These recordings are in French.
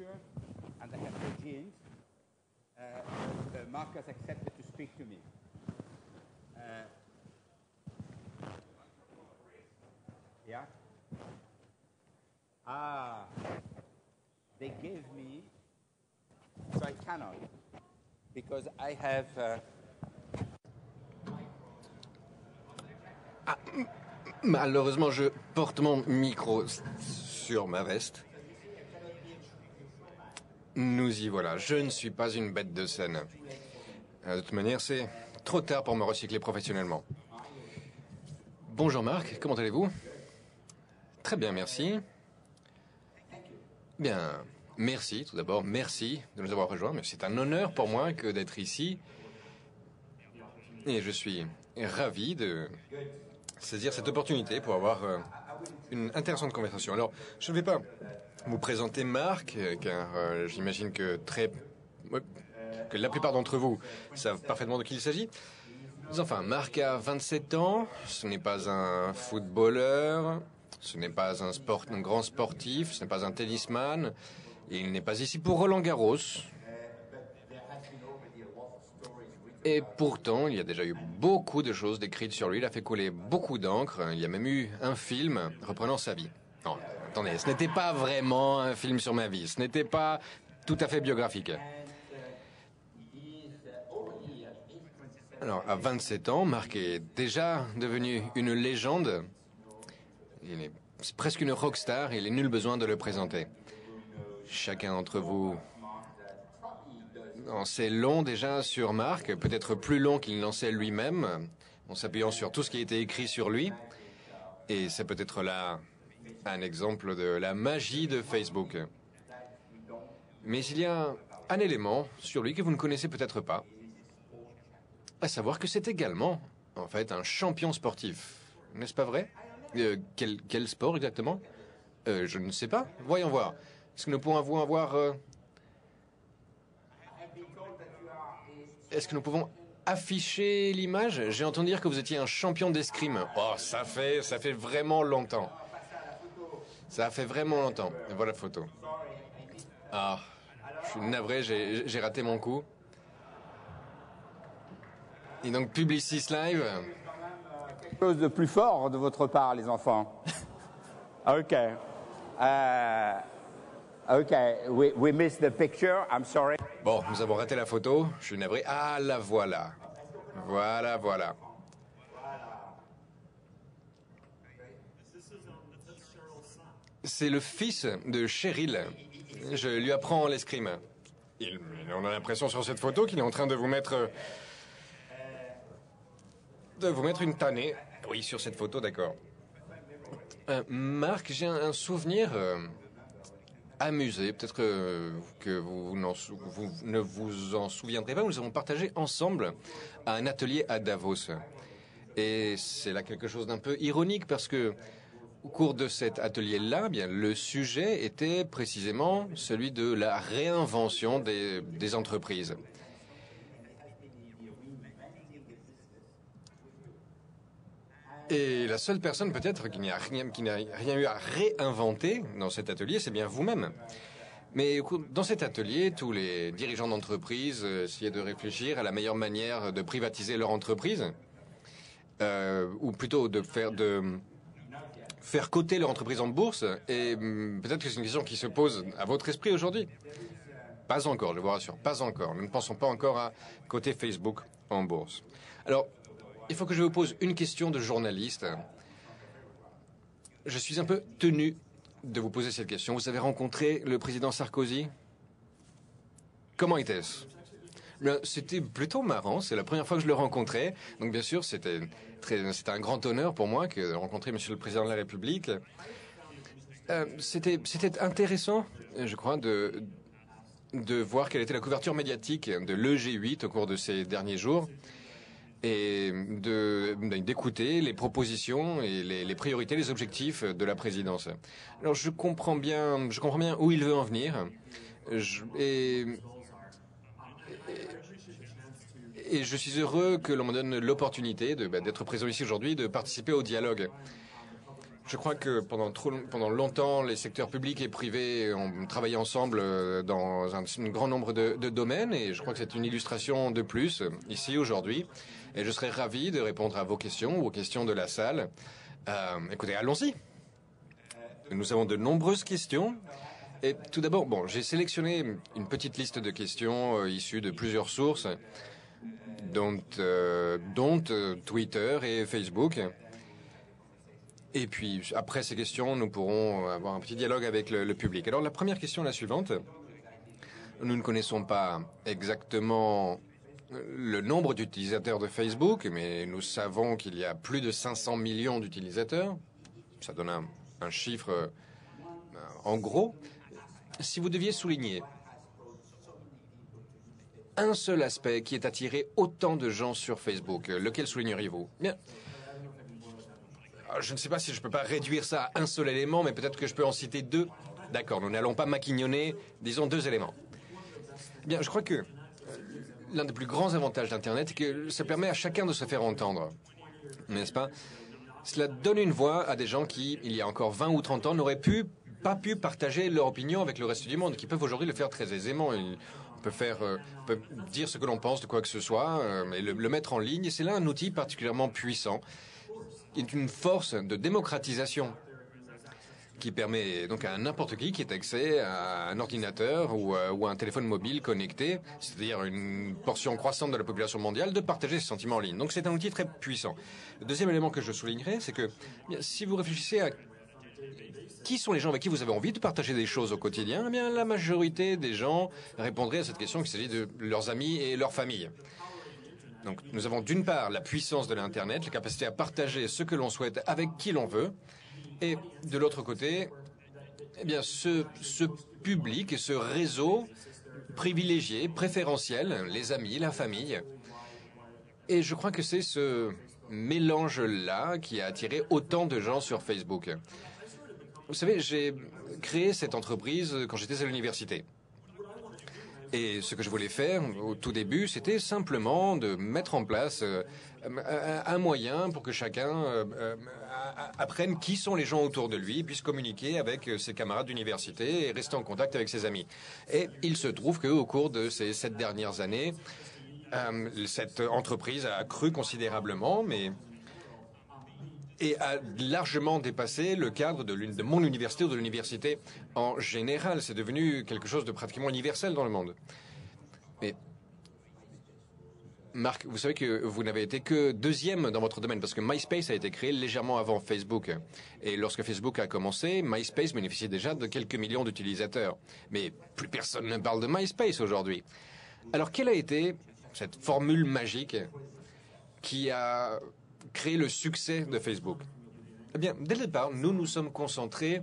picture and I have the jeans. Marcus accepted to speak to me. Yeah. They gave me, so I cannot, because I have. Malheureusement, je porte mon micro sur ma veste. Nous y voilà. Je ne suis pas une bête de scène. De toute manière, c'est trop tard pour me recycler professionnellement. Bonjour Marc, comment allez-vous? Très bien, merci. Bien, merci tout d'abord. Merci de nous avoir rejoints. Mais c'est un honneur pour moi que d'être ici. Et je suis ravi de saisir cette opportunité pour avoir une intéressante conversation. Alors, je ne vais pas vous présenter Marc, car j'imagine que que la plupart d'entre vous savent parfaitement de qui il s'agit. Enfin, Marc a 27 ans, ce n'est pas un footballeur, ce n'est pas un grand sportif, ce n'est pas un tennisman, et il n'est pas ici pour Roland-Garros. Et pourtant, il y a déjà eu beaucoup de choses décrites sur lui, il a fait couler beaucoup d'encre, il y a même eu un film reprenant sa vie. Non, attendez, ce n'était pas vraiment un film sur ma vie, ce n'était pas tout à fait biographique. Alors, à 27 ans, Marc est déjà devenu une légende. C'est presque une rockstar, il n'est nul besoin de le présenter. Chacun d'entre vous en sait long déjà sur Marc, peut-être plus long qu'il n'en sait lui-même, en s'appuyant sur tout ce qui a été écrit sur lui. Et c'est peut-être là un exemple de la magie de Facebook. Mais il y a un élément sur lui que vous ne connaissez peut-être pas. À savoir que c'est également, en fait, un champion sportif. N'est-ce pas vrai? Quel sport exactement? Je ne sais pas. Voyons voir. Est-ce que nous pouvons avoir... Est-ce que nous pouvons afficher l'image? J'ai entendu dire que vous étiez un champion d'escrime. Oh, ça fait vraiment longtemps. Ça fait vraiment longtemps. Et voilà la photo. Ah, je suis navré, j'ai raté mon coup. Et donc, Publicis Live. Quelque chose de plus fort de votre part, les enfants. OK. OK, we missed the picture, I'm sorry. Bon, nous avons raté la photo, je suis navré. Ah, la voilà. Voilà. C'est le fils de Cheryl. Je lui apprends l'escrime. On a l'impression sur cette photo qu'il est en train de vous mettre... une tannée. Oui, sur cette photo, d'accord. Marc, j'ai un souvenir amusé. Peut-être que vous ne vous en souviendrez pas. Nous avons partagé ensemble un atelier à Davos. Et c'est là quelque chose d'un peu ironique parce que au cours de cet atelier-là, bien, le sujet était précisément celui de la réinvention des entreprises. Et la seule personne peut-être qui n'a rien eu à réinventer dans cet atelier, c'est bien vous-même. Mais dans cet atelier, tous les dirigeants d'entreprise essayaient de réfléchir à la meilleure manière de privatiser leur entreprise, ou plutôt de faire coter leur entreprise en bourse. Et peut-être que c'est une question qui se pose à votre esprit aujourd'hui. Pas encore, je vous rassure, pas encore. Nous ne pensons pas encore à coter Facebook en bourse. Alors, il faut que je vous pose une question de journaliste. Je suis un peu tenu de vous poser cette question. Vous avez rencontré le président Sarkozy? Comment était-ce? C'était plutôt marrant. C'est la première fois que je le rencontrais. Donc, bien sûr, c'était un grand honneur pour moi que de rencontrer Monsieur le Président de la République. C'était intéressant, je crois, de voir quelle était la couverture médiatique de l'EG8 au cours de ces derniers jours. Et d'écouter les propositions et les priorités, les objectifs de la présidence. Alors je comprends bien où il veut en venir. Et je suis heureux que l'on me donne l'opportunité d'être présent ici aujourd'hui, de participer au dialogue. Je crois que pendant longtemps, les secteurs publics et privés ont travaillé ensemble dans un grand nombre de domaines, et je crois que c'est une illustration de plus ici aujourd'hui. Et je serais ravi de répondre à vos questions ou aux questions de la salle. Écoutez, allons-y. Nous avons de nombreuses questions. Et tout d'abord, bon, j'ai sélectionné une petite liste de questions issues de plusieurs sources, dont Twitter et Facebook. Et puis, après ces questions, nous pourrons avoir un petit dialogue avec le public. Alors, la première question est la suivante. Nous ne connaissons pas exactement le nombre d'utilisateurs de Facebook, mais nous savons qu'il y a plus de 500 millions d'utilisateurs. Ça donne un chiffre en gros. Si vous deviez souligner un seul aspect qui ait attiré autant de gens sur Facebook, lequel souligneriez-vous? Bien. Je ne sais pas si je peux pas réduire ça à un seul élément, mais peut-être que je peux en citer deux. D'accord, nous n'allons pas maquignonner, disons 2 éléments. Bien, je crois que l'un des plus grands avantages d'Internet est que ça permet à chacun de se faire entendre, n'est-ce pas? Cela donne une voix à des gens qui, il y a encore 20 ou 30 ans, n'auraient pas pu partager leur opinion avec le reste du monde, qui peuvent aujourd'hui le faire très aisément. On peut dire ce que l'on pense de quoi que ce soit et le mettre en ligne. Et c'est là un outil particulièrement puissant, qui est une force de démocratisation, qui permet donc à n'importe qui ait accès à un ordinateur ou à un téléphone mobile connecté, c'est-à-dire une portion croissante de la population mondiale, de partager ses sentiments en ligne. Donc c'est un outil très puissant. Le deuxième élément que je soulignerai, c'est que si vous réfléchissez à qui sont les gens avec qui vous avez envie de partager des choses au quotidien, eh bien la majorité des gens répondraient à cette question qu'il s'agit de leurs amis et leur famille. Donc nous avons d'une part la puissance de l'Internet, la capacité à partager ce que l'on souhaite avec qui l'on veut, et de l'autre côté, eh bien ce public et ce réseau privilégié, préférentiel, les amis, la famille. Et je crois que c'est ce mélange-là qui a attiré autant de gens sur Facebook. Vous savez, j'ai créé cette entreprise quand j'étais à l'université. Et ce que je voulais faire au tout début, c'était simplement de mettre en place un moyen pour que chacun apprenne qui sont les gens autour de lui, puisse communiquer avec ses camarades d'université et rester en contact avec ses amis. Et il se trouve qu'au cours de ces 7 dernières années, cette entreprise a crû considérablement, et a largement dépassé le cadre de mon université ou de l'université en général. C'est devenu quelque chose de pratiquement universel dans le monde. Mais, Marc, vous savez que vous n'avez été que 2e dans votre domaine, parce que MySpace a été créé légèrement avant Facebook. Et lorsque Facebook a commencé, MySpace bénéficiait déjà de quelques millions d'utilisateurs. Mais plus personne ne parle de MySpace aujourd'hui. Alors, quelle a été cette formule magique qui a créé le succès de Facebook? Eh bien, dès le départ, nous nous sommes concentrés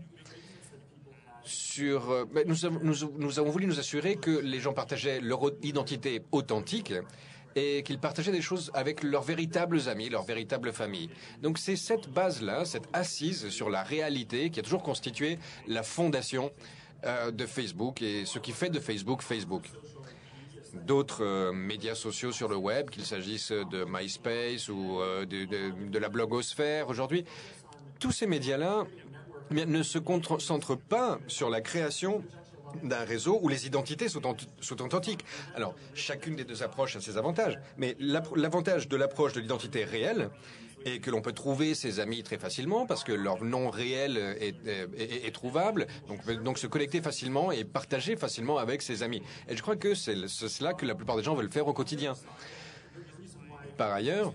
sur... nous avons voulu nous assurer que les gens partageaient leur identité authentique et qu'ils partageaient des choses avec leurs véritables amis, leur véritable famille. Donc c'est cette base-là, cette assise sur la réalité qui a toujours constitué la fondation de Facebook et ce qui fait de Facebook Facebook. D'autres médias sociaux sur le web, qu'il s'agisse de MySpace ou de la blogosphère aujourd'hui, tous ces médias-là ne se concentrent pas sur la création d'un réseau où les identités sont authentiques. Alors, chacune des deux approches a ses avantages, mais l'avantage de l'approche de l'identité réelle est que l'on peut trouver ses amis très facilement parce que leur nom réel est trouvable, donc se connecter facilement et partager facilement avec ses amis. Et je crois que c'est cela que la plupart des gens veulent faire au quotidien. Par ailleurs,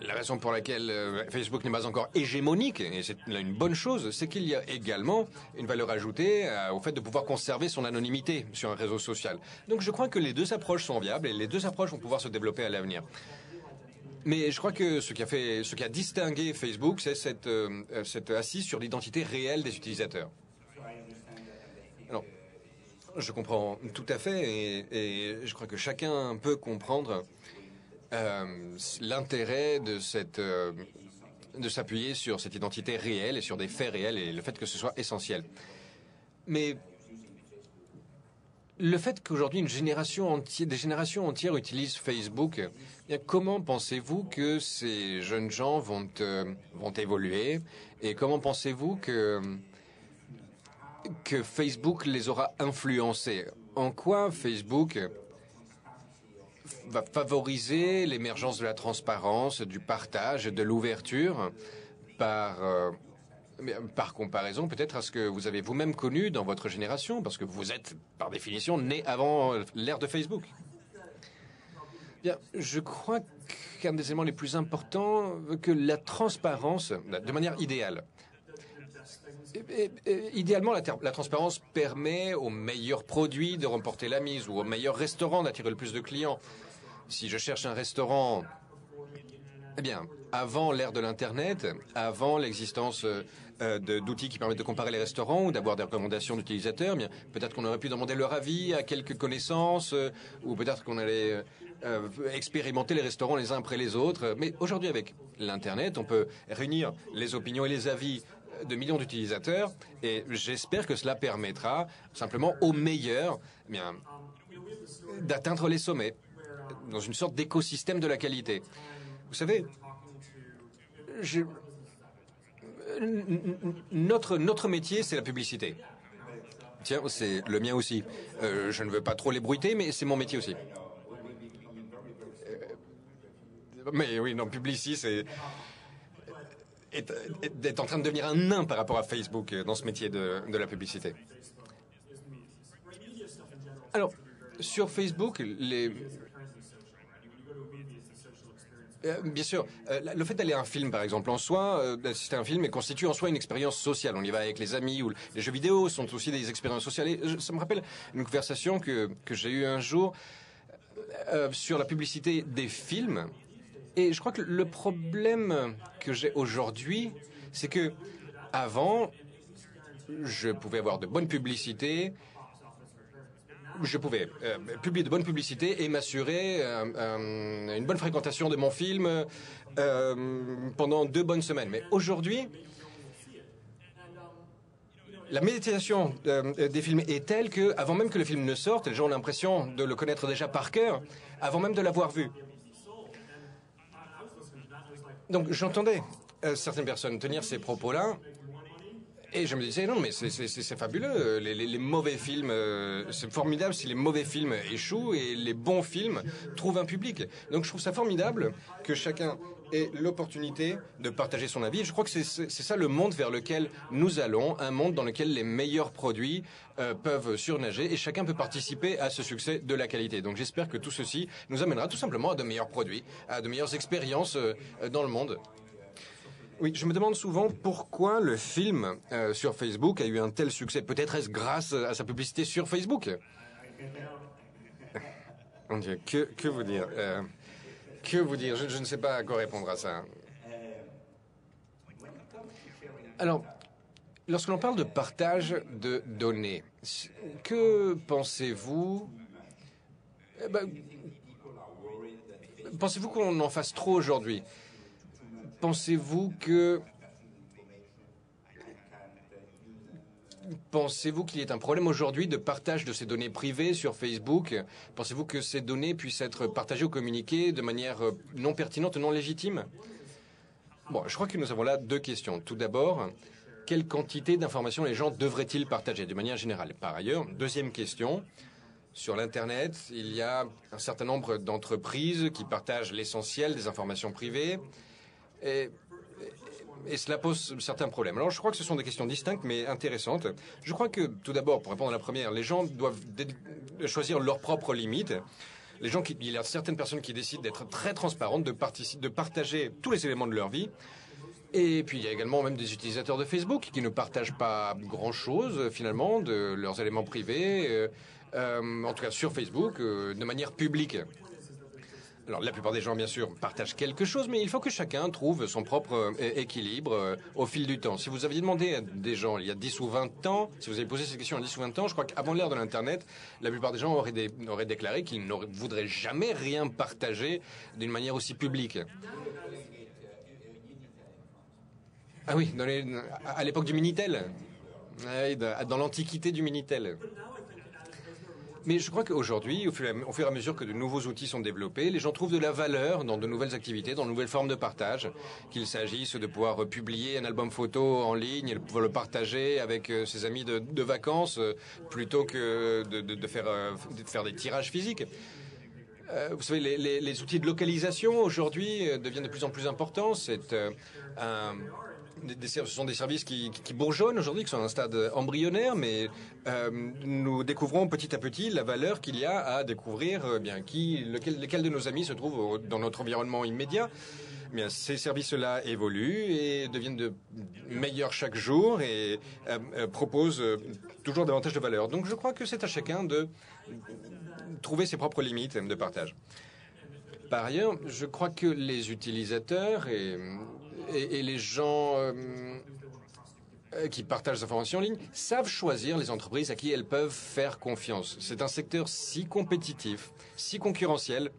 la raison pour laquelle Facebook n'est pas encore hégémonique, et c'est une bonne chose, c'est qu'il y a également une valeur ajoutée au fait de pouvoir conserver son anonymité sur un réseau social. Donc je crois que les deux approches sont viables et les deux approches vont pouvoir se développer à l'avenir. Mais je crois que ce qui a distingué Facebook, c'est cette assise sur l'identité réelle des utilisateurs. Alors, je comprends tout à fait et je crois que chacun peut comprendre l'intérêt de s'appuyer sur cette identité réelle et sur des faits réels et le fait que ce soit essentiel. Mais le fait qu'aujourd'hui des générations entières utilisent Facebook, eh bien, comment pensez-vous que ces jeunes gens vont évoluer et comment pensez-vous que Facebook les aura influencés? En quoi Facebook va favoriser l'émergence de la transparence, du partage, de l'ouverture par comparaison peut-être à ce que vous avez vous-même connu dans votre génération, parce que vous êtes par définition né avant l'ère de Facebook? Bien, je crois qu'un des éléments les plus importants, que la transparence, de manière idéale, idéalement, la transparence permet aux meilleurs produits de remporter la mise ou aux meilleurs restaurants d'attirer le plus de clients. Si je cherche un restaurant, eh bien, avant l'ère de l'Internet, avant l'existence d'outils qui permettent de comparer les restaurants ou d'avoir des recommandations d'utilisateurs, eh bien, peut-être qu'on aurait pu demander leur avis à quelques connaissances ou peut-être qu'on allait expérimenter les restaurants les uns après les autres. Mais aujourd'hui, avec l'Internet, on peut réunir les opinions et les avis de millions d'utilisateurs et j'espère que cela permettra simplement aux meilleurs eh bien, d'atteindre les sommets dans une sorte d'écosystème de la qualité. Vous savez, notre métier, c'est la publicité. Tiens, c'est le mien aussi. Je ne veux pas trop l'ébruiter, mais c'est mon métier aussi. Mais oui, non, Publicis est en train de devenir un nain par rapport à Facebook dans ce métier de la publicité. Alors, sur Facebook, bien sûr, le fait d'aller à un film, par exemple, en soi, d'assister à un film, constitue en soi une expérience sociale. On y va avec les amis, ou les jeux vidéo sont aussi des expériences sociales. Et ça me rappelle une conversation que j'ai eue un jour sur la publicité des films. Et je crois que le problème que j'ai aujourd'hui, c'est que avant, je pouvais avoir de bonnes publicités. Je pouvais publier de bonnes publicités et m'assurer une bonne fréquentation de mon film pendant 2 bonnes semaines. Mais aujourd'hui, la médiatisation des films est telle que, avant même que le film ne sorte, les gens ont l'impression de le connaître déjà par cœur, avant même de l'avoir vu. Donc j'entendais certaines personnes tenir ces propos-là. Et je me disais, non, mais c'est fabuleux. Les mauvais films, c'est formidable si les mauvais films échouent et les bons films trouvent un public. Donc je trouve ça formidable que chacun ait l'opportunité de partager son avis. Je crois que c'est ça le monde vers lequel nous allons, un monde dans lequel les meilleurs produits peuvent surnager et chacun peut participer à ce succès de la qualité. Donc j'espère que tout ceci nous amènera tout simplement à de meilleurs produits, à de meilleures expériences dans le monde. Oui, je me demande souvent pourquoi le film sur Facebook a eu un tel succès. Peut-être est-ce grâce à sa publicité sur Facebook. Mon Dieu, que vous dire que vous dire je ne sais pas à quoi répondre à ça. Alors, lorsque l'on parle de partage de données, que pensez-vous pensez-vous qu'on en fasse trop aujourd'hui? Pensez-vous qu'il y ait un problème aujourd'hui de partage de ces données privées sur Facebook? Pensez-vous que ces données puissent être partagées ou communiquées de manière non pertinente, non légitime? Bon, je crois que nous avons là 2 questions. Tout d'abord, quelle quantité d'informations les gens devraient-ils partager de manière générale? Par ailleurs, deuxième question, sur l'Internet, il y a un certain nombre d'entreprises qui partagent l'essentiel des informations privées. Et cela pose certains problèmes. Alors, je crois que ce sont des questions distinctes, mais intéressantes. Je crois que, tout d'abord, pour répondre à la première, les gens doivent choisir leurs propres limites. Il y a certaines personnes qui décident d'être très transparentes, de partager tous les éléments de leur vie. Et puis, il y a également même des utilisateurs de Facebook qui ne partagent pas grand-chose, finalement, de leurs éléments privés, en tout cas sur Facebook, de manière publique. Alors, la plupart des gens, bien sûr, partagent quelque chose, mais il faut que chacun trouve son propre équilibre au fil du temps. Si vous aviez demandé à des gens il y a 10 ou 20 ans, si vous avez posé cette question il y a 10 ou 20 ans, je crois qu'avant l'ère de l'Internet, la plupart des gens auraient déclaré qu'ils ne voudraient jamais rien partager d'une manière aussi publique. Ah oui, à l'époque du Minitel, dans l'antiquité du Minitel. Mais je crois qu'aujourd'hui, au fur et à mesure que de nouveaux outils sont développés, les gens trouvent de la valeur dans de nouvelles activités, dans de nouvelles formes de partage, qu'il s'agisse de pouvoir publier un album photo en ligne et de pouvoir le partager avec ses amis de vacances, plutôt que de faire des tirages physiques. Vous savez, les outils de localisation aujourd'hui deviennent de plus en plus importants. Ce sont des services qui bourgeonnent aujourd'hui, qui sont à un stade embryonnaire, mais nous découvrons petit à petit la valeur qu'il y a à découvrir lequel de nos amis se trouve dans notre environnement immédiat. Bien, ces services-là évoluent et deviennent de meilleurs chaque jour et proposent toujours davantage de valeur. Donc je crois que c'est à chacun de trouver ses propres limites de partage. Par ailleurs, je crois que les utilisateurs et les gens qui partagent des informations en ligne savent choisir les entreprises à qui elles peuvent faire confiance. C'est un secteur si compétitif, si concurrentiel.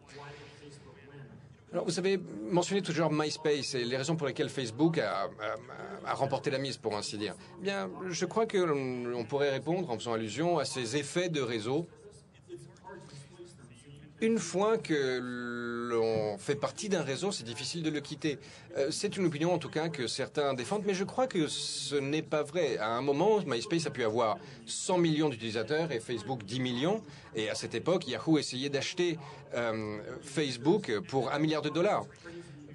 Alors, vous avez mentionné toujours MySpace et les raisons pour lesquelles Facebook a remporté la mise, pour ainsi dire. Bien, je crois que l'on pourrait répondre en faisant allusion à ces effets de réseau. Une fois que l'on fait partie d'un réseau, c'est difficile de le quitter. C'est une opinion, en tout cas, que certains défendent, mais je crois que ce n'est pas vrai. À un moment, MySpace a pu avoir 100 millions d'utilisateurs et Facebook 10 millions. Et à cette époque, Yahoo essayait d'acheter Facebook pour $1 milliard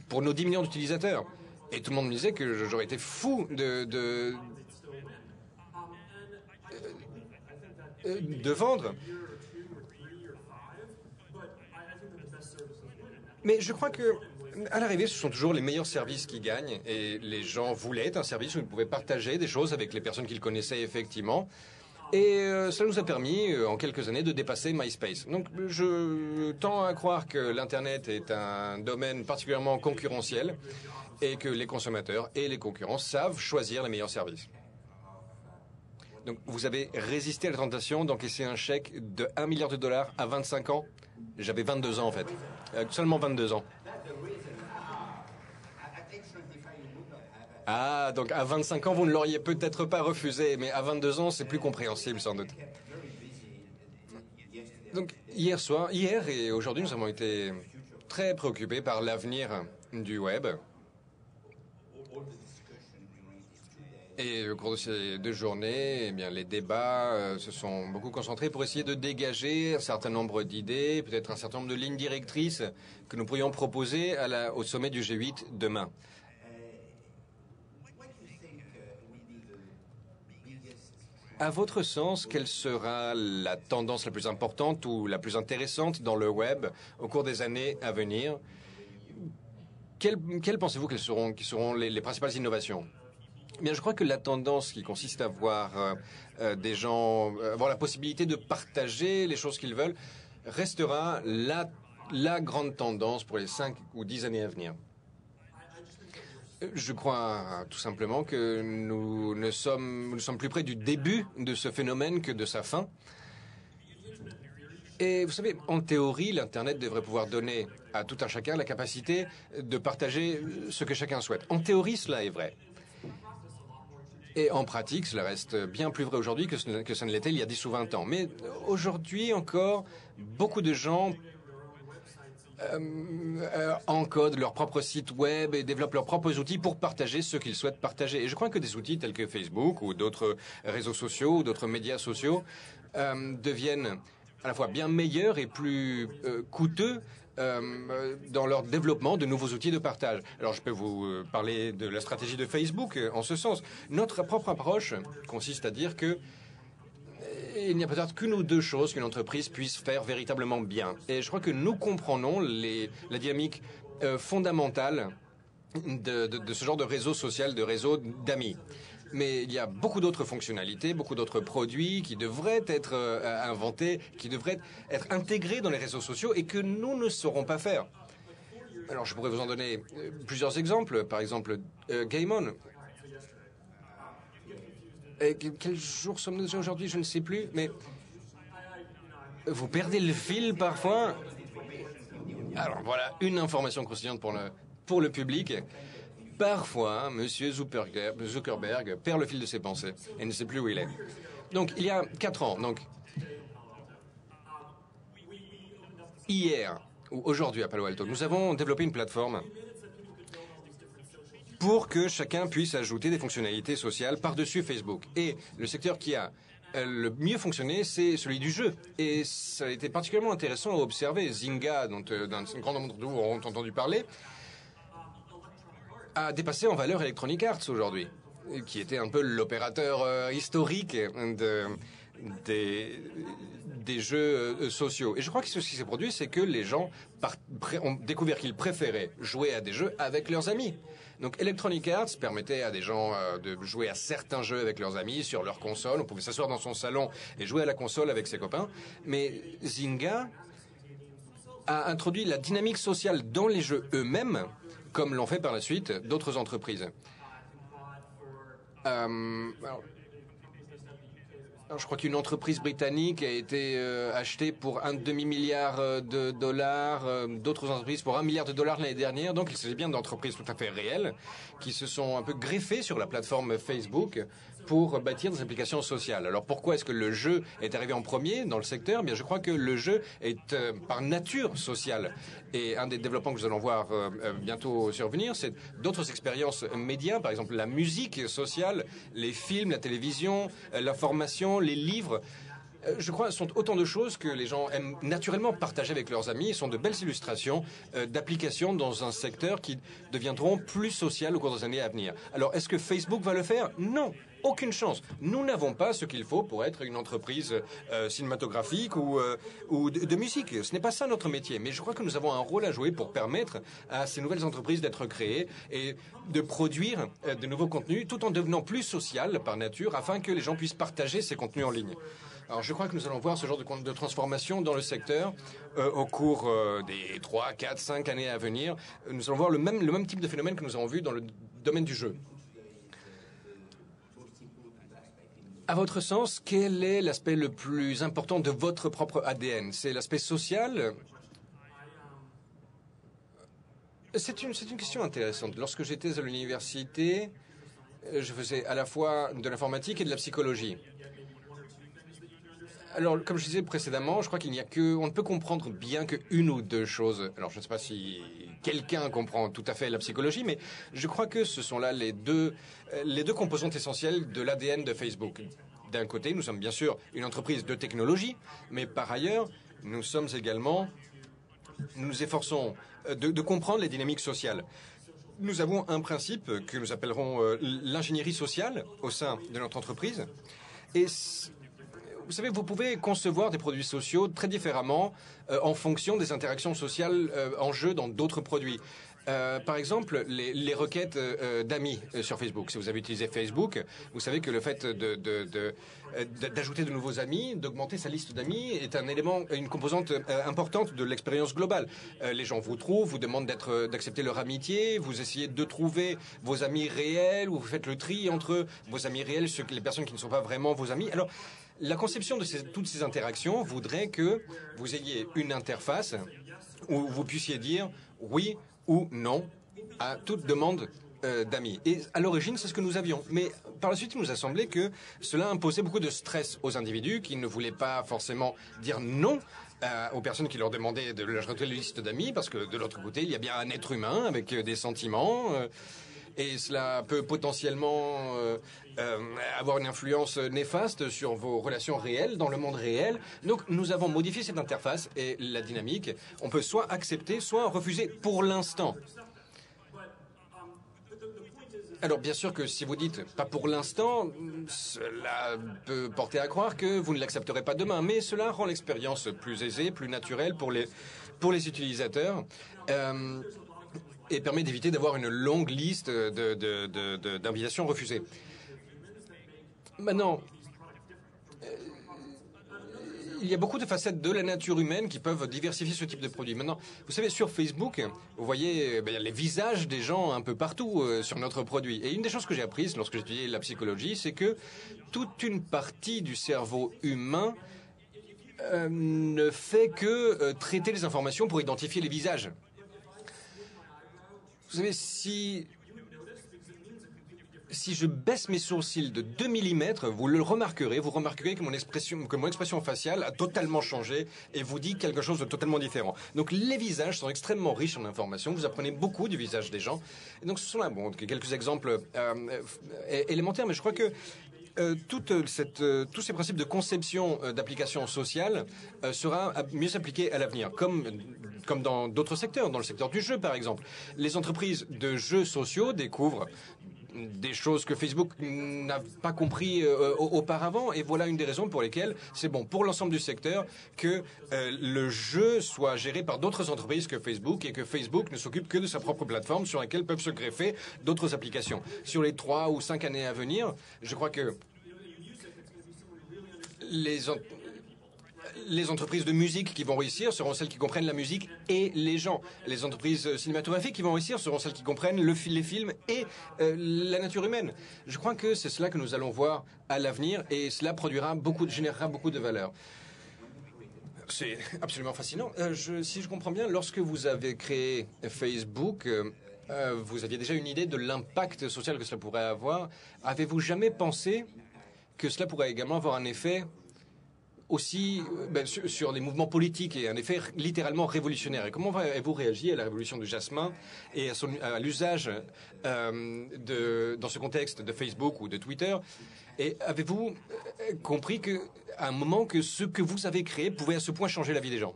pour nos 10 millions d'utilisateurs. Et tout le monde me disait que j'aurais été fou de vendre. Mais je crois que, à l'arrivée, ce sont toujours les meilleurs services qui gagnent. Et les gens voulaient un service où ils pouvaient partager des choses avec les personnes qu'ils connaissaient effectivement. Et cela nous a permis, en quelques années, de dépasser MySpace. Donc, je tends à croire que l'Internet est un domaine particulièrement concurrentiel et que les consommateurs et les concurrents savent choisir les meilleurs services. Donc, vous avez résisté à la tentation d'encaisser un chèque de $1 milliard à 25 ans? J'avais 22 ans, en fait. Seulement 22 ans. Ah, donc à 25 ans, vous ne l'auriez peut-être pas refusé, mais à 22 ans, c'est plus compréhensible, sans doute. Donc, hier et aujourd'hui, nous avons été très préoccupés par l'avenir du web. Et au cours de ces 2 journées, eh bien, les débats se sont beaucoup concentrés pour essayer de dégager un certain nombre d'idées, peut-être un certain nombre de lignes directrices que nous pourrions proposer au sommet du G8 demain. À votre sens, quelle sera la tendance la plus importante ou la plus intéressante dans le web au cours des années à venir? Quelles pensez-vous qui seront les principales innovations? Bien, je crois que la tendance qui consiste à voir des gens avoir la possibilité de partager les choses qu'ils veulent restera la grande tendance pour les 5 ou 10 années à venir. Je crois tout simplement que nous sommes plus près du début de ce phénomène que de sa fin. Et vous savez, en théorie, l'Internet devrait pouvoir donner à tout un chacun la capacité de partager ce que chacun souhaite. En théorie, cela est vrai. Et en pratique, cela reste bien plus vrai aujourd'hui que ça ne l'était il y a 10 ou 20 ans. Mais aujourd'hui encore, beaucoup de gens encodent leur propre site web et développent leurs propres outils pour partager ce qu'ils souhaitent partager. Et je crois que des outils tels que Facebook ou d'autres réseaux sociaux ou d'autres médias sociaux deviennent à la fois bien meilleurs et plus coûteux dans leur développement de nouveaux outils de partage. Alors, je peux vous parler de la stratégie de Facebook en ce sens. Notre propre approche consiste à dire que il n'y a peut-être qu'une ou deux choses qu'une entreprise puisse faire véritablement bien. Et je crois que nous comprenons la dynamique fondamentale de ce genre de réseau social, de réseau d'amis. Mais il y a beaucoup d'autres fonctionnalités, beaucoup d'autres produits qui devraient être inventés, qui devraient être intégrés dans les réseaux sociaux et que nous ne saurons pas faire. Alors, je pourrais vous en donner plusieurs exemples. Par exemple, Game On. Quel jour sommes-nous déjà aujourd'hui? Je ne sais plus, mais vous perdez le fil parfois. Alors, voilà une information croustillante pour le public. Parfois, M. Zuckerberg perd le fil de ses pensées et ne sait plus où il est. Donc, il y a 4 ans, donc, hier ou aujourd'hui à Palo Alto, nous avons développé une plateforme pour que chacun puisse ajouter des fonctionnalités sociales par-dessus Facebook. Et le secteur qui a le mieux fonctionné, c'est celui du jeu. Et ça a été particulièrement intéressant à observer. Zynga, dont un grand nombre d'entre vous auront entendu parler, a dépassé en valeur Electronic Arts aujourd'hui, qui était un peu l'opérateur historique des jeux sociaux. Et je crois que ce qui s'est produit, c'est que les gens ont découvert qu'ils préféraient jouer à des jeux avec leurs amis. Donc Electronic Arts permettait à des gens de jouer à certains jeux avec leurs amis sur leur console. On pouvait s'asseoir dans son salon et jouer à la console avec ses copains. Mais Zynga a introduit la dynamique sociale dans les jeux eux-mêmes, comme l'ont fait par la suite d'autres entreprises. Alors, je crois qu'une entreprise britannique a été achetée pour un demi-milliard de dollars, d'autres entreprises pour $1 milliard l'année dernière. Donc il s'agit bien d'entreprises tout à fait réelles qui se sont un peu greffées sur la plateforme Facebook pour bâtir des applications sociales. Alors pourquoi est-ce que le jeu est arrivé en premier dans le secteur? Bien, je crois que le jeu est par nature social. Et un des développements que nous allons voir bientôt survenir, c'est d'autres expériences médias, par exemple la musique sociale, les films, la télévision, l'information, les livres. Je crois, sont autant de choses que les gens aiment naturellement partager avec leurs amis. Ce sont de belles illustrations d'applications dans un secteur qui deviendront plus social au cours des années à venir. Alors, est-ce que Facebook va le faire? Non. Aucune chance. Nous n'avons pas ce qu'il faut pour être une entreprise cinématographique ou de musique. Ce n'est pas ça notre métier. Mais je crois que nous avons un rôle à jouer pour permettre à ces nouvelles entreprises d'être créées et de produire de nouveaux contenus tout en devenant plus social par nature afin que les gens puissent partager ces contenus en ligne. Alors je crois que nous allons voir ce genre de transformation dans le secteur au cours des 3, 4, 5 années à venir. Nous allons voir le même type de phénomène que nous avons vu dans le domaine du jeu. À votre sens, quel est l'aspect le plus important de votre propre ADN? C'est l'aspect social? C'est une question intéressante. Lorsque j'étais à l'université, je faisais à la fois de l'informatique et de la psychologie. Alors, comme je disais précédemment, je crois qu'il n'y a on ne peut comprendre bien qu'une ou deux choses. Alors, je ne sais pas si quelqu'un comprend tout à fait la psychologie, mais je crois que ce sont là les deux composantes essentielles de l'ADN de Facebook. D'un côté, nous sommes bien sûr une entreprise de technologie, mais par ailleurs, nous nous efforçons de comprendre les dynamiques sociales. Nous avons un principe que nous appellerons l'ingénierie sociale au sein de notre entreprise. Et vous savez, vous pouvez concevoir des produits sociaux très différemment en fonction des interactions sociales en jeu dans d'autres produits. Par exemple, les requêtes d'amis sur Facebook. Si vous avez utilisé Facebook, vous savez que le fait d'ajouter de nouveaux amis, d'augmenter sa liste d'amis, est un élément, une composante importante de l'expérience globale. Les gens vous trouvent, vous demandent d'accepter leur amitié, vous essayez de trouver vos amis réels, ou vous faites le tri entre vos amis réels, les personnes qui ne sont pas vraiment vos amis. Alors, la conception de toutes ces interactions voudrait que vous ayez une interface où vous puissiez dire oui ou non à toute demande d'amis. Et à l'origine, c'est ce que nous avions. Mais par la suite, il nous a semblé que cela imposait beaucoup de stress aux individus qui ne voulaient pas forcément dire non aux personnes qui leur demandaient de leur ajouter la liste d'amis, parce que de l'autre côté, il y a bien un être humain avec des sentiments. Et cela peut potentiellement avoir une influence néfaste sur vos relations réelles, dans le monde réel. Donc nous avons modifié cette interface et la dynamique. On peut soit accepter, soit refuser pour l'instant. Alors bien sûr que si vous dites pas pour l'instant, cela peut porter à croire que vous ne l'accepterez pas demain. Mais cela rend l'expérience plus aisée, plus naturelle pour les utilisateurs. Et permet d'éviter d'avoir une longue liste d'invitations refusées. Maintenant, il y a beaucoup de facettes de la nature humaine qui peuvent diversifier ce type de produit. Maintenant, vous savez, sur Facebook, vous voyez les visages des gens un peu partout sur notre produit. Et une des choses que j'ai apprises lorsque j'étudiais la psychologie, c'est que toute une partie du cerveau humain ne fait que traiter les informations pour identifier les visages. Vous savez, si si je baisse mes sourcils de 2 mm, vous le remarquerez, que mon expression faciale a totalement changé et vous dit quelque chose de totalement différent. Donc les visages sont extrêmement riches en informations, vous apprenez beaucoup du visage des gens. Et donc ce sont là quelques exemples élémentaires, mais je crois que tous ces principes de conception d'applications sociales sera mieux appliqué à l'avenir, comme dans d'autres secteurs, dans le secteur du jeu par exemple. Les entreprises de jeux sociaux découvrent des choses que Facebook n'a pas compris auparavant, et voilà une des raisons pour lesquelles c'est bon pour l'ensemble du secteur que le jeu soit géré par d'autres entreprises que Facebook et que Facebook ne s'occupe que de sa propre plateforme sur laquelle peuvent se greffer d'autres applications. Sur les 3 ou 5 années à venir, je crois que les entreprises de musique qui vont réussir seront celles qui comprennent la musique et les gens. Les entreprises cinématographiques qui vont réussir seront celles qui comprennent les films et la nature humaine. Je crois que c'est cela que nous allons voir à l'avenir et cela générera beaucoup de valeur. C'est absolument fascinant. Si je comprends bien, lorsque vous avez créé Facebook, vous aviez déjà une idée de l'impact social que cela pourrait avoir. Avez-vous jamais pensé que cela pourrait également avoir un effet aussi sur les mouvements politiques et un effet littéralement révolutionnaire? Et comment avez-vous réagi à la révolution du jasmin et à l'usage dans ce contexte de Facebook ou de Twitter? Et avez-vous compris à un moment que ce que vous avez créé pouvait à ce point changer la vie des gens?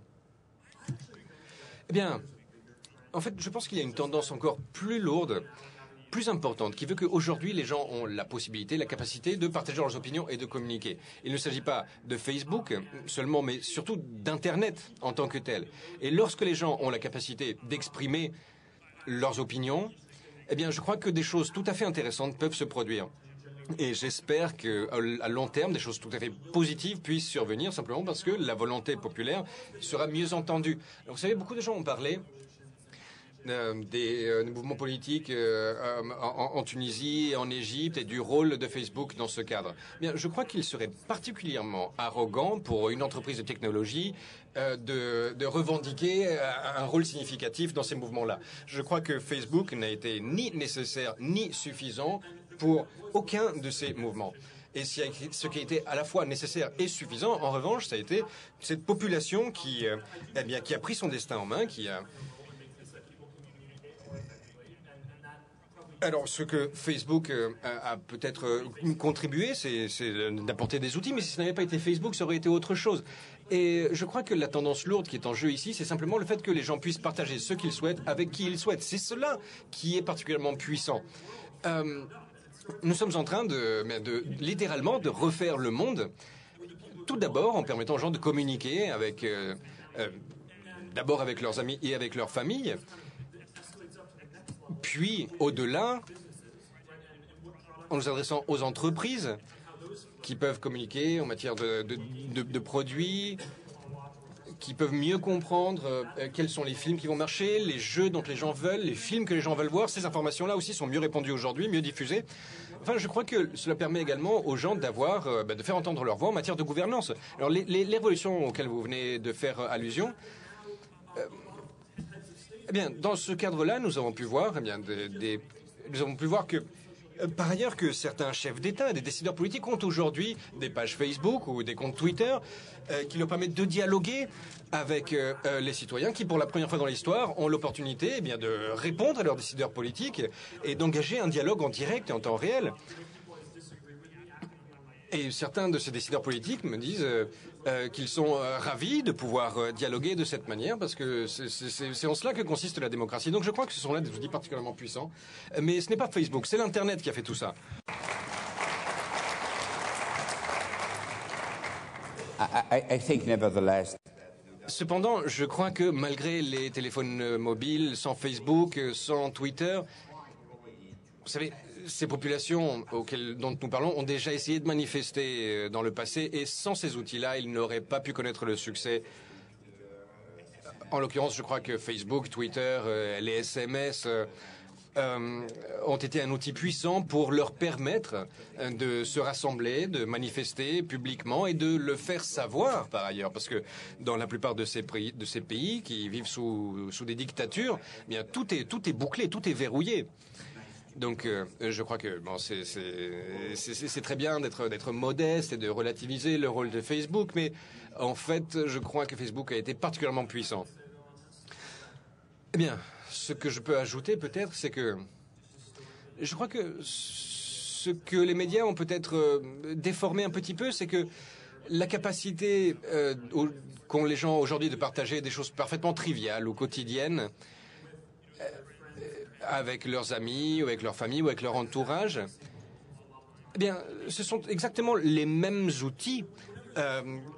Eh bien, en fait, je pense qu'il y a une tendance encore plus lourde, plus importante, qui veut qu'aujourd'hui, les gens ont la possibilité, la capacité de partager leurs opinions et de communiquer. Il ne s'agit pas de Facebook seulement, mais surtout d'Internet en tant que tel. Et lorsque les gens ont la capacité d'exprimer leurs opinions, eh bien, je crois que des choses tout à fait intéressantes peuvent se produire. Et j'espère qu'à long terme, des choses tout à fait positives puissent survenir, simplement parce que la volonté populaire sera mieux entendue. Donc, vous savez, beaucoup de gens ont parlé des mouvements politiques en Tunisie, en Égypte et du rôle de Facebook dans ce cadre. Bien, je crois qu'il serait particulièrement arrogant pour une entreprise de technologie de revendiquer un rôle significatif dans ces mouvements-là. Je crois que Facebook n'a été ni nécessaire ni suffisant pour aucun de ces mouvements. Et ce qui a été à la fois nécessaire et suffisant, en revanche, ça a été cette population qui a pris son destin en main, Alors, ce que Facebook a peut-être contribué, c'est d'apporter des outils, mais si ce n'avait pas été Facebook, ça aurait été autre chose. Et je crois que la tendance lourde qui est en jeu ici, c'est simplement le fait que les gens puissent partager ce qu'ils souhaitent avec qui ils souhaitent. C'est cela qui est particulièrement puissant. Nous sommes en train littéralement de refaire le monde, tout d'abord en permettant aux gens de communiquer d'abord avec leurs amis et avec leur famille. Puis, au-delà, en nous adressant aux entreprises qui peuvent communiquer en matière de produits, qui peuvent mieux comprendre quels sont les films qui vont marcher, les jeux dont les gens veulent, les films que les gens veulent voir. Ces informations-là aussi sont mieux répandues aujourd'hui, mieux diffusées. Enfin, je crois que cela permet également aux gens de faire entendre leur voix en matière de gouvernance. Alors, les révolutions auxquelles vous venez de faire allusion, eh bien, dans ce cadre-là, nous avons pu voir, que, par ailleurs, que certains chefs d'État, des décideurs politiques ont aujourd'hui des pages Facebook ou des comptes Twitter qui leur permettent de dialoguer avec les citoyens qui, pour la première fois dans l'histoire, ont l'opportunité de répondre à leurs décideurs politiques et d'engager un dialogue en direct et en temps réel. Et certains de ces décideurs politiques me disent qu'ils sont ravis de pouvoir dialoguer de cette manière parce que c'est en cela que consiste la démocratie. Donc je crois que ce sont là des outils particulièrement puissants. Mais ce n'est pas Facebook, c'est l'Internet qui a fait tout ça. I think nevertheless. Cependant, je crois que malgré les téléphones mobiles, sans Facebook, sans Twitter, vous savez, ces populations dont nous parlons ont déjà essayé de manifester dans le passé et sans ces outils-là, ils n'auraient pas pu connaître le succès. En l'occurrence, je crois que Facebook, Twitter, les SMS ont été un outil puissant pour leur permettre de se rassembler, de manifester publiquement et de le faire savoir par ailleurs. Parce que dans la plupart de ces pays qui vivent sous des dictatures, eh bien tout est bouclé, tout est verrouillé. Donc, je crois que bon, c'est très bien d'être modeste et de relativiser le rôle de Facebook, mais en fait, je crois que Facebook a été particulièrement puissant. Eh bien, ce que je peux ajouter peut-être, c'est que je crois que ce que les médias ont peut-être déformé un petit peu, c'est que la capacité qu'ont les gens aujourd'hui de partager des choses parfaitement triviales ou quotidiennes avec leurs amis, ou avec leur famille, ou avec leur entourage, eh bien, ce sont exactement les mêmes outils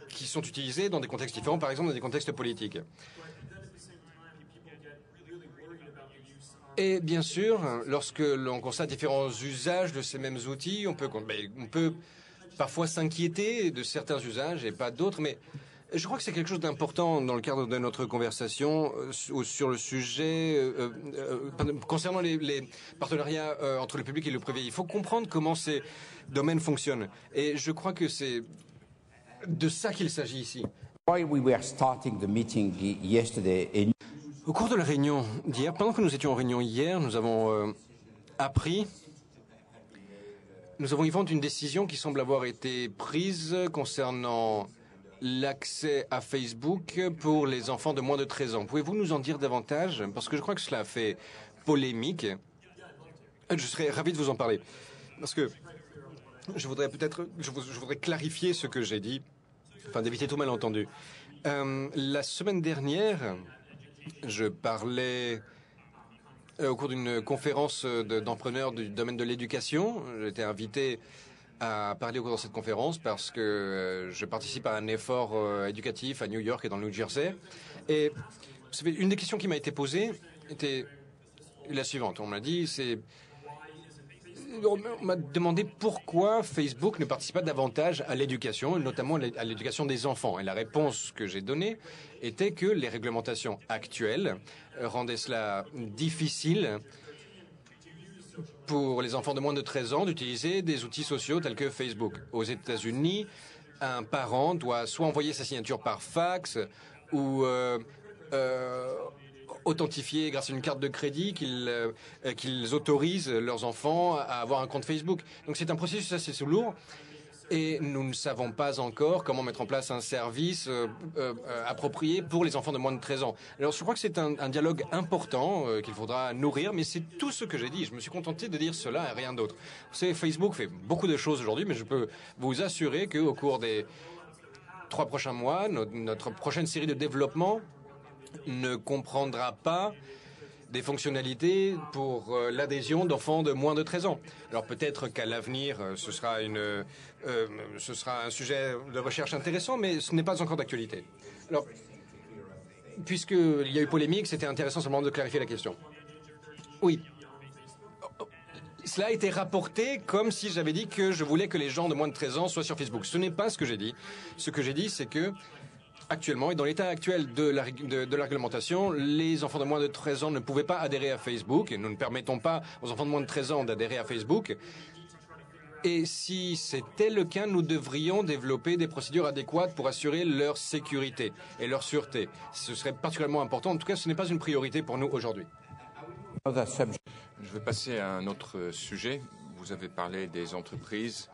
qui sont utilisés dans des contextes différents, par exemple dans des contextes politiques. Et bien sûr, lorsque l'on constate différents usages de ces mêmes outils, on peut parfois s'inquiéter de certains usages et pas d'autres, mais je crois que c'est quelque chose d'important dans le cadre de notre conversation sur le sujet concernant les partenariats entre le public et le privé. Il faut comprendre comment ces domaines fonctionnent. Et je crois que c'est de ça qu'il s'agit ici. While we were starting the meeting yesterday, Au cours de la réunion d'hier, pendant que nous étions en réunion hier, nous avons nous avons eu vent d'une décision qui semble avoir été prise concernant l'accès à Facebook pour les enfants de moins de 13 ans. Pouvez-vous nous en dire davantage? Parce que je crois que cela a fait polémique. Je serais ravi de vous en parler. Parce que je voudrais clarifier ce que j'ai dit, afin d'éviter tout malentendu. La semaine dernière, je parlais au cours d'une conférence d'entrepreneurs du domaine de l'éducation. J'ai été invité à parler au cours de cette conférence parce que je participe à un effort éducatif à New York et dans le New Jersey. Et vous savez, une des questions qui m'a été posée était la suivante. On m'a demandé pourquoi Facebook ne participe pas davantage à l'éducation, notamment à l'éducation des enfants. Et la réponse que j'ai donnée était que les réglementations actuelles rendaient cela difficile pour les enfants de moins de 13 ans d'utiliser des outils sociaux tels que Facebook. Aux États-Unis, un parent doit soit envoyer sa signature par fax ou authentifier grâce à une carte de crédit qu'ils autorisent leurs enfants à avoir un compte Facebook. Donc c'est un processus assez lourd et nous ne savons pas encore comment mettre en place un service approprié pour les enfants de moins de 13 ans. Alors je crois que c'est un dialogue important qu'il faudra nourrir, mais c'est tout ce que j'ai dit. Je me suis contenté de dire cela et rien d'autre. Vous savez, Facebook fait beaucoup de choses aujourd'hui, mais je peux vous assurer qu'au cours des 3 prochains mois, notre prochaine série de développement ne comprendra pas des fonctionnalités pour l'adhésion d'enfants de moins de 13 ans. Alors peut-être qu'à l'avenir, ce sera un sujet de recherche intéressant, mais ce n'est pas encore d'actualité. Alors, puisqu'il y a eu polémique, c'était intéressant seulement de clarifier la question. Oui. Cela a été rapporté comme si j'avais dit que je voulais que les gens de moins de 13 ans soient sur Facebook. Ce n'est pas ce que j'ai dit. Ce que j'ai dit, c'est que actuellement, et dans l'état actuel de la réglementation, les enfants de moins de 13 ans ne pouvaient pas adhérer à Facebook. Et nous ne permettons pas aux enfants de moins de 13 ans d'adhérer à Facebook. Et si c'était le cas, nous devrions développer des procédures adéquates pour assurer leur sécurité et leur sûreté. Ce serait particulièrement important. En tout cas, ce n'est pas une priorité pour nous aujourd'hui. Je vais passer à un autre sujet. Vous avez parlé des entreprises,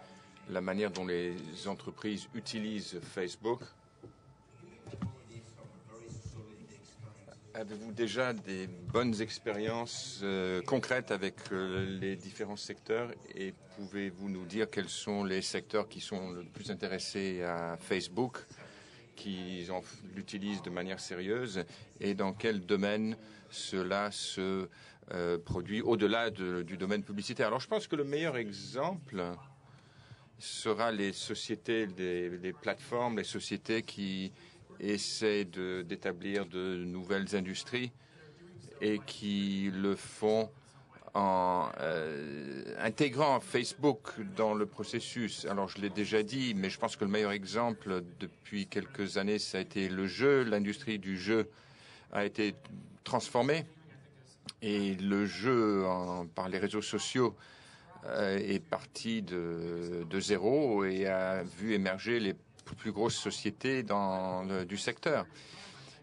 la manière dont les entreprises utilisent Facebook. Avez-vous déjà des bonnes expériences concrètes avec les différents secteurs et pouvez-vous nous dire quels sont les secteurs qui sont le plus intéressés à Facebook, qui l'utilisent de manière sérieuse et dans quel domaine cela se produit au-delà du domaine publicitaire? Alors je pense que le meilleur exemple sera les sociétés, les plateformes, les sociétés qui essaient d'établir de nouvelles industries et qui le font en intégrant Facebook dans le processus. Alors je l'ai déjà dit, mais je pense que le meilleur exemple depuis quelques années, ça a été le jeu. L'industrie du jeu a été transformée et le jeu par les réseaux sociaux est parti de zéro et a vu émerger les plus grosses sociétés du secteur.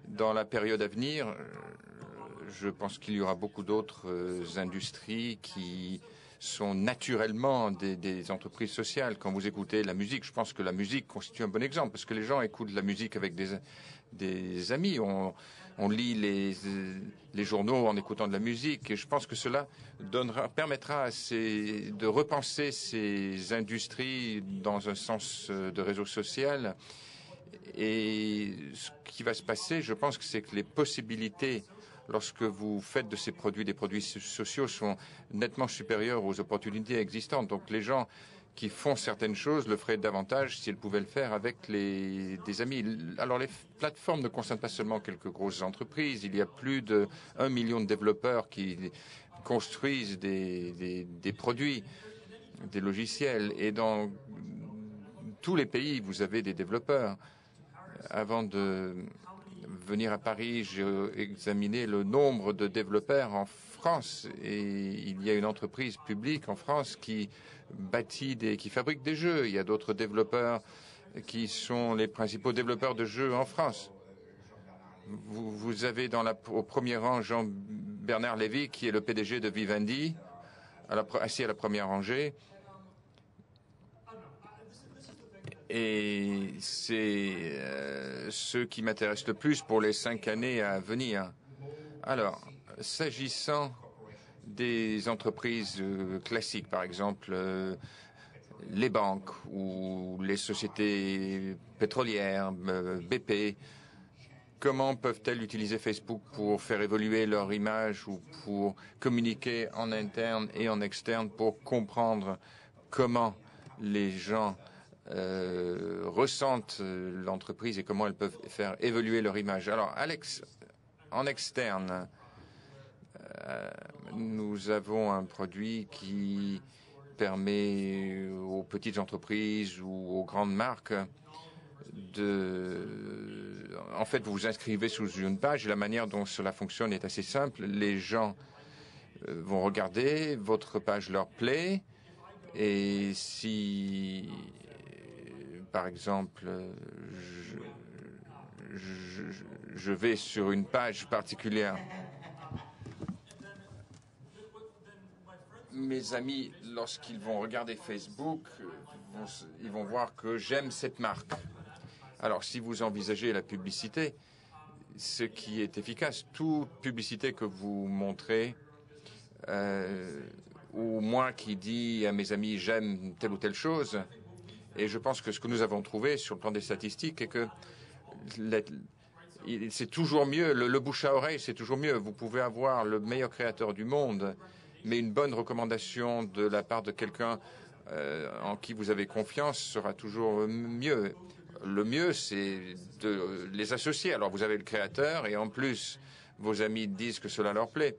Dans la période à venir, je pense qu'il y aura beaucoup d'autres industries qui sont naturellement des entreprises sociales. Quand vous écoutez la musique, je pense que la musique constitue un bon exemple, parce que les gens écoutent la musique avec des amis. On lit les journaux en écoutant de la musique, et je pense que cela permettra de repenser ces industries dans un sens de réseau social. Et ce qui va se passer, je pense que c'est que les possibilités, lorsque vous faites de ces produits des produits sociaux, sont nettement supérieures aux opportunités existantes. Donc les gens qui font certaines choses le feraient davantage s'ils pouvaient le faire avec des amis. Alors les plateformes ne concernent pas seulement quelques grosses entreprises. Il y a plus d'1 million de développeurs qui construisent des produits, des logiciels. Et dans tous les pays, vous avez des développeurs. Avant de venir à Paris, j'ai examiné le nombre de développeurs en France, et il y a une entreprise publique en France qui qui fabrique des jeux. Il y a d'autres développeurs qui sont les principaux développeurs de jeux en France. Vous avez au premier rang Jean-Bernard Lévy, qui est le PDG de Vivendi, assis à la première rangée. Et c'est ce qui m'intéresse le plus pour les 5 années à venir. Alors, s'agissant des entreprises classiques, par exemple les banques ou les sociétés pétrolières, BP, comment peuvent-elles utiliser Facebook pour faire évoluer leur image ou pour communiquer en interne et en externe pour comprendre comment les gens ressentent l'entreprise et comment elles peuvent faire évoluer leur image. Alors, en externe, nous avons un produit qui permet aux petites entreprises ou aux grandes marques en fait, vous vous inscrivez sous une page et la manière dont cela fonctionne est assez simple. Les gens vont regarder, votre page leur plaît, et si par exemple, je vais sur une page particulière, mes amis, lorsqu'ils vont regarder Facebook, ils vont voir que j'aime cette marque. Alors, si vous envisagez la publicité, ce qui est efficace, toute publicité que vous montrez, ou moi qui dis à mes amis j'aime telle ou telle chose, et je pense que ce que nous avons trouvé sur le plan des statistiques est que c'est toujours mieux, le bouche à oreille, c'est toujours mieux. Vous pouvez avoir le meilleur créateur du monde, mais une bonne recommandation de la part de quelqu'un en qui vous avez confiance sera toujours mieux. Le mieux, c'est de les associer. Alors, vous avez le créateur et en plus, vos amis disent que cela leur plaît.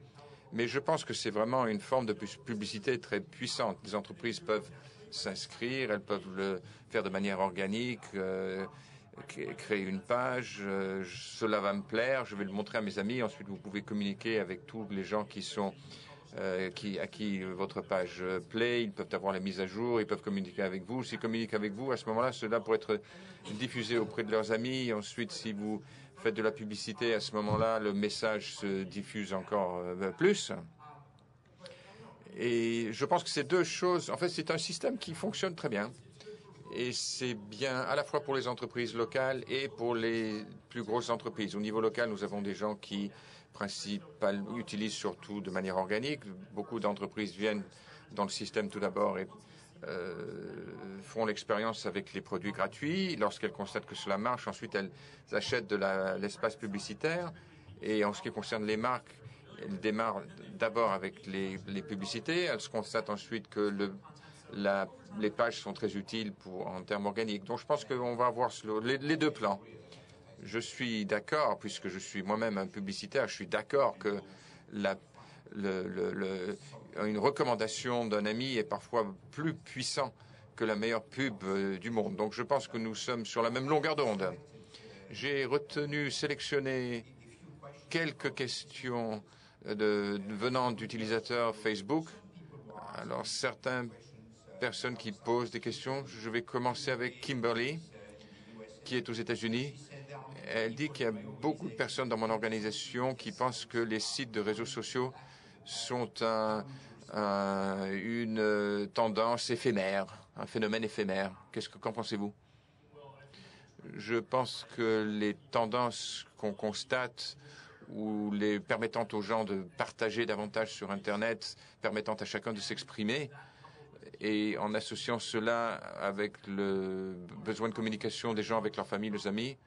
Mais je pense que c'est vraiment une forme de publicité très puissante. Les entreprises peuvent s'inscrire, elles peuvent le faire de manière organique, créer une page, cela va me plaire, je vais le montrer à mes amis, ensuite vous pouvez communiquer avec tous les gens qui sont à qui votre page plaît, ils peuvent avoir les mises à jour, ils peuvent communiquer avec vous. S'ils communiquent avec vous, à ce moment-là, cela pourrait être diffusé auprès de leurs amis. Ensuite, si vous faites de la publicité, à ce moment-là, le message se diffuse encore plus. Et je pense que ces deux choses, en fait, c'est un système qui fonctionne très bien. Et c'est bien à la fois pour les entreprises locales et pour les plus grosses entreprises. Au niveau local, nous avons des gens qui utilisent surtout de manière organique. Beaucoup d'entreprises viennent dans le système tout d'abord et font l'expérience avec les produits gratuits. Lorsqu'elles constatent que cela marche, ensuite elles achètent de l'espace publicitaire. Et en ce qui concerne les marques, elles démarrent d'abord avec les publicités. Elles se constatent ensuite que les pages sont très utiles en termes organiques. Donc je pense qu'on va avoir les deux plans. Je suis d'accord, puisque je suis moi-même un publicitaire, je suis d'accord que une recommandation d'un ami est parfois plus puissant que la meilleure pub du monde. Donc je pense que nous sommes sur la même longueur d'onde. J'ai sélectionné quelques questions venant d'utilisateurs Facebook. Alors certaines personnes qui posent des questions, je vais commencer avec Kimberly, qui est aux États-Unis. Elle dit qu'il y a beaucoup de personnes dans mon organisation qui pensent que les sites de réseaux sociaux sont une tendance éphémère, un phénomène éphémère. Qu'en pensez-vous? Je pense que les tendances qu'on constate ou les permettant aux gens de partager davantage sur Internet, permettant à chacun de s'exprimer, et en associant cela avec le besoin de communication des gens avec leur famille, leurs amis,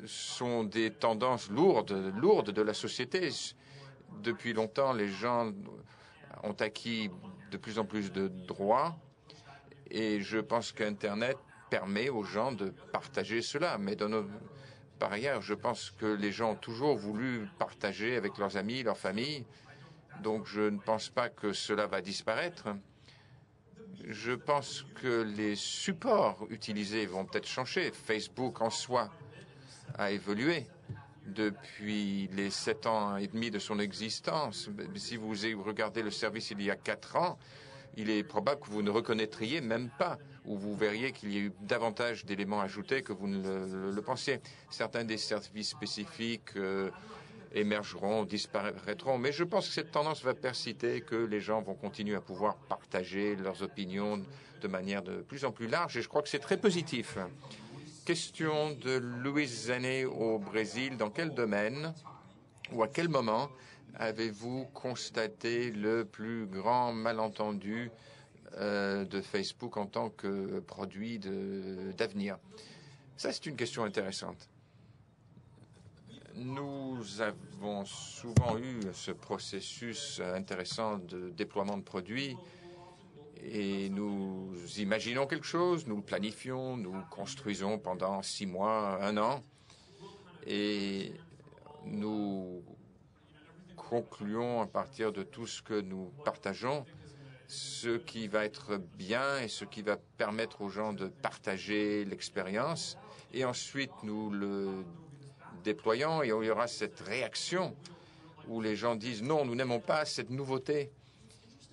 sont des tendances lourdes de la société. Depuis longtemps, les gens ont acquis de plus en plus de droits et je pense qu'Internet permet aux gens de partager cela. Mais par ailleurs, je pense que les gens ont toujours voulu partager avec leurs amis, leur famille. Donc je ne pense pas que cela va disparaître. Je pense que les supports utilisés vont peut-être changer. Facebook en soi a évolué depuis les 7 ans et demi de son existence. Si vous regardez le service il y a 4 ans, il est probable que vous ne reconnaîtriez même pas, ou vous verriez qu'il y a eu davantage d'éléments ajoutés que vous ne le pensiez. Certains des services spécifiques émergeront, disparaîtront, mais je pense que cette tendance va persister, que les gens vont continuer à pouvoir partager leurs opinions de manière de plus en plus large, et je crois que c'est très positif. Question de Louise Zané au Brésil. Dans quel domaine ou à quel moment avez-vous constaté le plus grand malentendu de Facebook en tant que produit d'avenir? Ça, c'est une question intéressante. Nous avons souvent eu ce processus intéressant de déploiement de produits et nous imaginons quelque chose, nous le planifions, nous construisons pendant 6 mois, 1 an et nous concluons à partir de tout ce que nous partageons ce qui va être bien et ce qui va permettre aux gens de partager l'expérience et ensuite nous le déployons et il y aura cette réaction où les gens disent non, nous n'aimons pas cette nouveauté.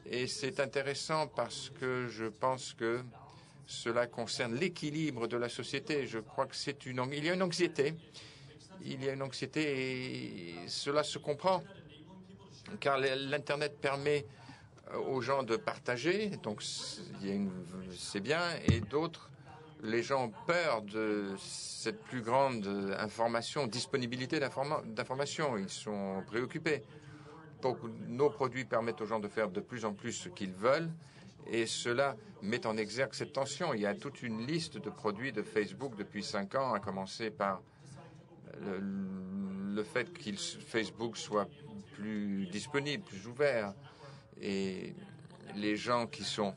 Et c'est intéressant parce que je pense que cela concerne l'équilibre de la société. Je crois que il y a une anxiété. Il y a une anxiété et cela se comprend. Car l'Internet permet aux gens de partager, donc c'est bien, et d'autres, les gens ont peur de cette plus grande information, disponibilité d'information. Ils sont préoccupés. Donc, nos produits permettent aux gens de faire de plus en plus ce qu'ils veulent et cela met en exergue cette tension. Il y a toute une liste de produits de Facebook depuis 5 ans, à commencer par le fait que Facebook soit plus disponible, plus ouvert. Et les gens qui sont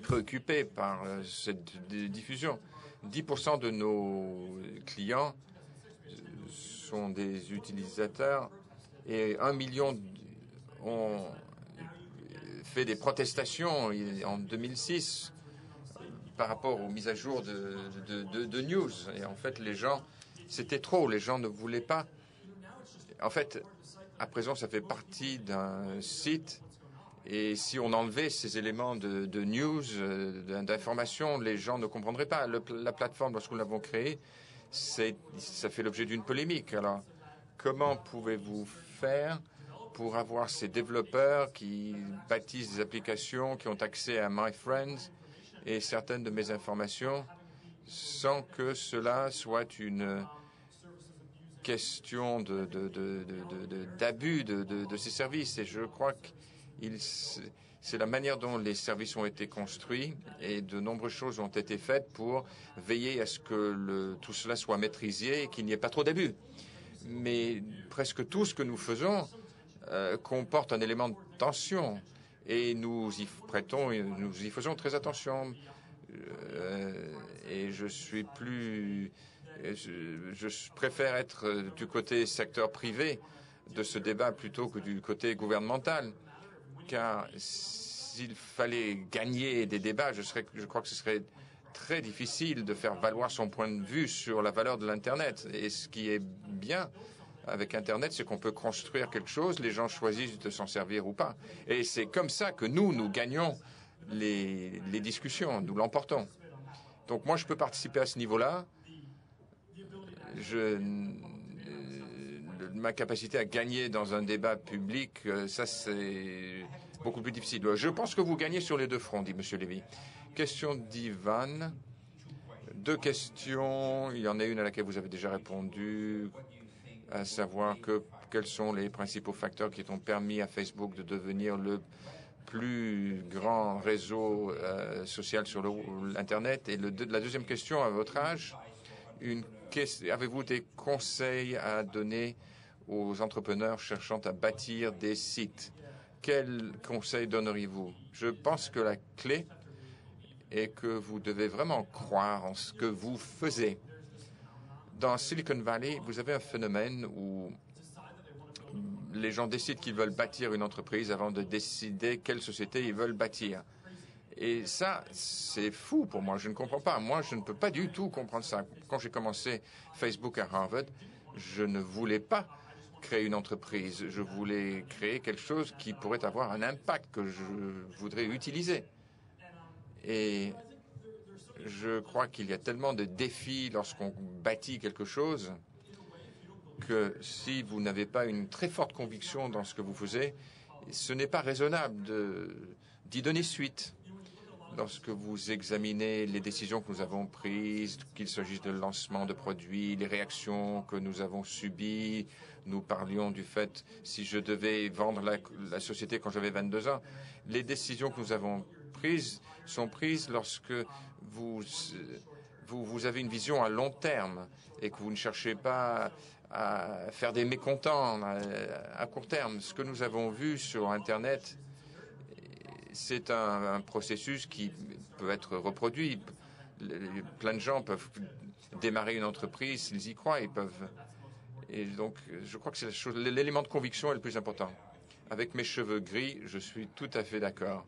préoccupés par cette diffusion, 10% de nos clients sont des utilisateurs et 1 million ont fait des protestations en 2006 par rapport aux mises à jour de news. Et en fait, les gens, c'était trop, les gens ne voulaient pas. En fait, à présent, ça fait partie d'un site et si on enlevait ces éléments de news, d'information, les gens ne comprendraient pas. La plateforme, lorsque nous l'avons créée, ça fait l'objet d'une polémique. Alors, comment pouvez-vous faire pour avoir ces développeurs qui bâtissent des applications, qui ont accès à My Friends et certaines de mes informations sans que cela soit une question d'abus de ces services? Et je crois que c'est la manière dont les services ont été construits et de nombreuses choses ont été faites pour veiller à ce que tout cela soit maîtrisé et qu'il n'y ait pas trop d'abus. Mais presque tout ce que nous faisons comporte un élément de tension et nous y faisons très attention. Et je préfère être du côté secteur privé de ce débat plutôt que du côté gouvernemental. Car s'il fallait gagner des débats, je crois que ce serait très difficile de faire valoir son point de vue sur la valeur de l'Internet. Et ce qui est bien avec Internet, c'est qu'on peut construire quelque chose, les gens choisissent de s'en servir ou pas. Et c'est comme ça que nous gagnons les discussions, nous l'emportons. Donc moi, je peux participer à ce niveau-là. Ma capacité à gagner dans un débat public, ça c'est beaucoup plus difficile. Je pense que vous gagnez sur les deux fronts, dit M. Lévy. Question d'Ivan. 2 questions. Il y en a une à laquelle vous avez déjà répondu, à savoir quels sont les principaux facteurs qui ont permis à Facebook de devenir le plus grand réseau social sur l'Internet. Et la deuxième question, à votre âge, avez-vous des conseils à donner aux entrepreneurs cherchant à bâtir des sites? Quels conseils donneriez-vous? Je pense que la clé est que vous devez vraiment croire en ce que vous faisiez. Dans Silicon Valley, vous avez un phénomène où les gens décident qu'ils veulent bâtir une entreprise avant de décider quelle société ils veulent bâtir. Et ça, c'est fou pour moi. Je ne comprends pas. Moi, je ne peux pas du tout comprendre ça. Quand j'ai commencé Facebook à Harvard, je ne voulais pas créer une entreprise. Je voulais créer quelque chose qui pourrait avoir un impact que je voudrais utiliser. Et je crois qu'il y a tellement de défis lorsqu'on bâtit quelque chose que si vous n'avez pas une très forte conviction dans ce que vous faisiez, ce n'est pas raisonnable d'y donner suite. Lorsque vous examinez les décisions que nous avons prises, qu'il s'agisse de lancement de produits, les réactions que nous avons subies, nous parlions du fait si je devais vendre la société quand j'avais 22 ans. Les décisions que nous avons prises sont prises lorsque vous avez une vision à long terme et que vous ne cherchez pas à faire des mécontents à court terme. Ce que nous avons vu sur Internet, c'est un processus qui peut être reproduit. Plein de gens peuvent démarrer une entreprise s'ils y croient. Et donc, je crois que c'est l'élément de conviction est le plus important. Avec mes cheveux gris, je suis tout à fait d'accord.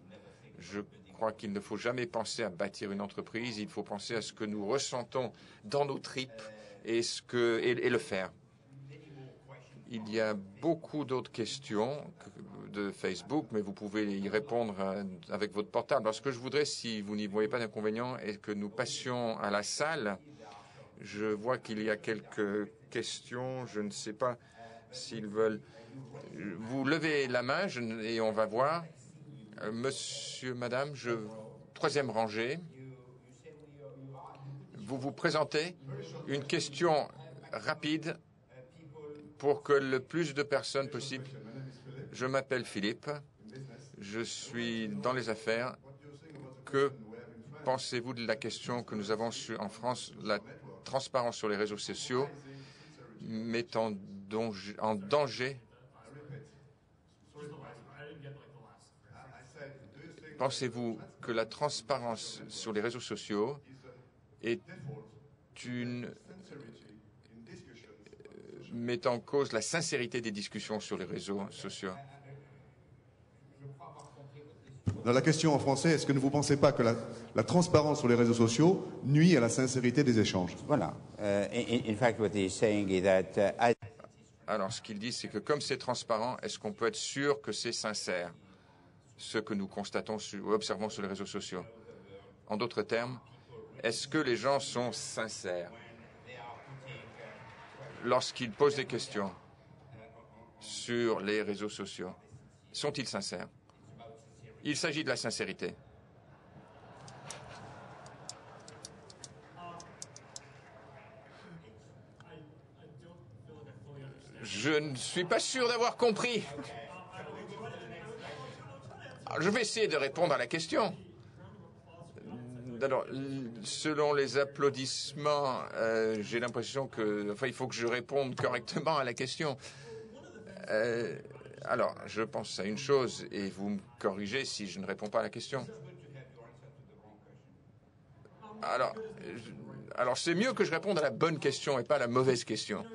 Je crois qu'il ne faut jamais penser à bâtir une entreprise. Il faut penser à ce que nous ressentons dans nos tripes et le faire. Il y a beaucoup d'autres questions de Facebook, mais vous pouvez y répondre avec votre portable. Alors, ce que je voudrais, si vous n'y voyez pas d'inconvénient, est que nous passions à la salle. Je vois qu'il y a quelques questions. Je ne sais pas s'ils veulent. Vous levez la main et on va voir. Monsieur, madame, troisième rangée. Vous vous présentez. Une question rapide pour que le plus de personnes possible. Je m'appelle Philippe. Je suis dans les affaires. Que pensez-vous de la question que nous avons en France, la transparence sur les réseaux sociaux mettant en danger? Pensez-vous que la transparence sur les réseaux sociaux met en cause la sincérité des discussions sur les réseaux sociaux? Dans la question en français, est-ce que ne vous pensez pas que la transparence sur les réseaux sociaux nuit à la sincérité des échanges? Voilà. In fact, what he's saying is that Alors, ce qu'il dit, c'est que comme c'est transparent, est-ce qu'on peut être sûr que c'est sincère, ce que nous constatons ou observons sur les réseaux sociaux? En d'autres termes, est-ce que les gens sont sincères lorsqu'ils posent des questions sur les réseaux sociaux? Sont-ils sincères? Il s'agit de la sincérité. Je ne suis pas sûr d'avoir compris. Alors, je vais essayer de répondre à la question. Alors, selon les applaudissements, j'ai l'impression il faut que je réponde correctement à la question. Alors, je pense à une chose, et vous me corrigez si je ne réponds pas à la question. Alors c'est mieux que je réponde à la bonne question et pas à la mauvaise question.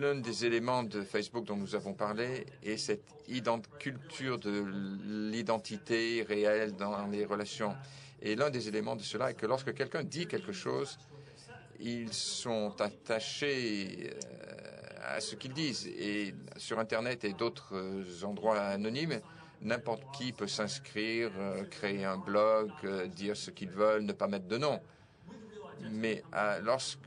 L'un des éléments de Facebook dont nous avons parlé est cette culture de l'identité réelle dans les relations. Et l'un des éléments de cela est que lorsque quelqu'un dit quelque chose, ils sont attachés à ce qu'ils disent. Et sur Internet et d'autres endroits anonymes, N'importe qui peut s'inscrire, créer un blog, dire ce qu'ils veulent, ne pas mettre de nom. Mais lorsque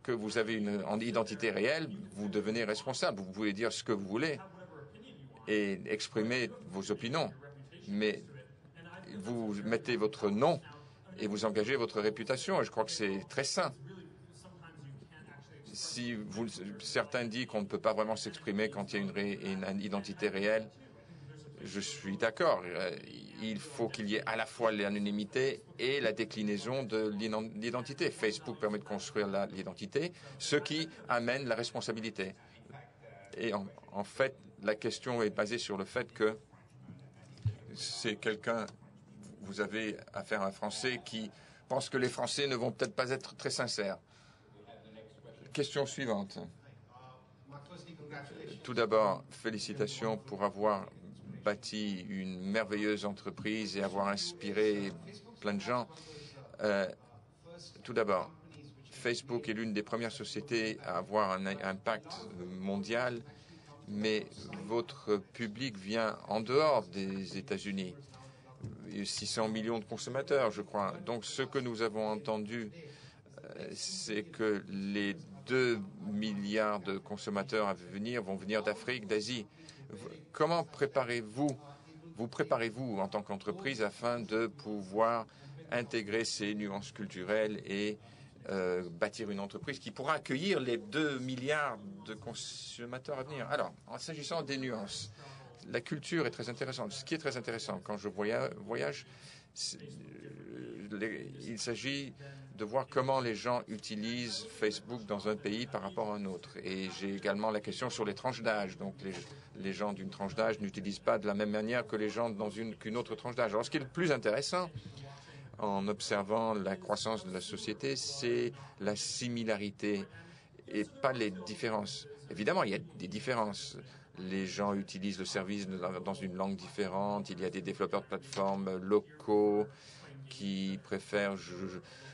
vous avez une identité réelle, vous devenez responsable. Vous pouvez dire ce que vous voulez et exprimer vos opinions. Mais vous mettez votre nom et vous engagez votre réputation. Et je crois que c'est très sain. Si certains disent qu'on ne peut pas vraiment s'exprimer quand il y a une identité réelle, je suis d'accord. Il faut qu'il y ait à la fois l'anonymité et la déclinaison de l'identité. Facebook permet de construire l'identité, ce qui amène la responsabilité. Et en fait, la question est basée sur le fait que c'est vous avez affaire à un Français qui pense que les Français ne vont peut-être pas être très sincères. Question suivante. Tout d'abord, félicitations pour avoir bâti une merveilleuse entreprise et avoir inspiré plein de gens. Tout d'abord, Facebook est l'une des premières sociétés à avoir un impact mondial, mais votre public vient en dehors des États-Unis. 600 millions de consommateurs, je crois. Donc, ce que nous avons entendu, c'est que les 2 milliards de consommateurs à venir vont venir d'Afrique, d'Asie. Comment vous préparez-vous en tant qu'entreprise afin de pouvoir intégrer ces nuances culturelles et bâtir une entreprise qui pourra accueillir les 2 milliards de consommateurs à venir? Alors, en s'agissant des nuances, la culture est très intéressante. Ce qui est très intéressant quand je voyage, il s'agit de voir comment les gens utilisent Facebook dans un pays par rapport à un autre. Et j'ai également la question sur les tranches d'âge. Donc les gens d'une tranche d'âge n'utilisent pas de la même manière que les gens dans qu'une autre tranche d'âge. Alors ce qui est le plus intéressant en observant la croissance de la société, c'est la similarité et pas les différences. Évidemment, il y a des différences. Les gens utilisent le service dans une langue différente. Il y a des développeurs de plateformes locaux qui préfèrent,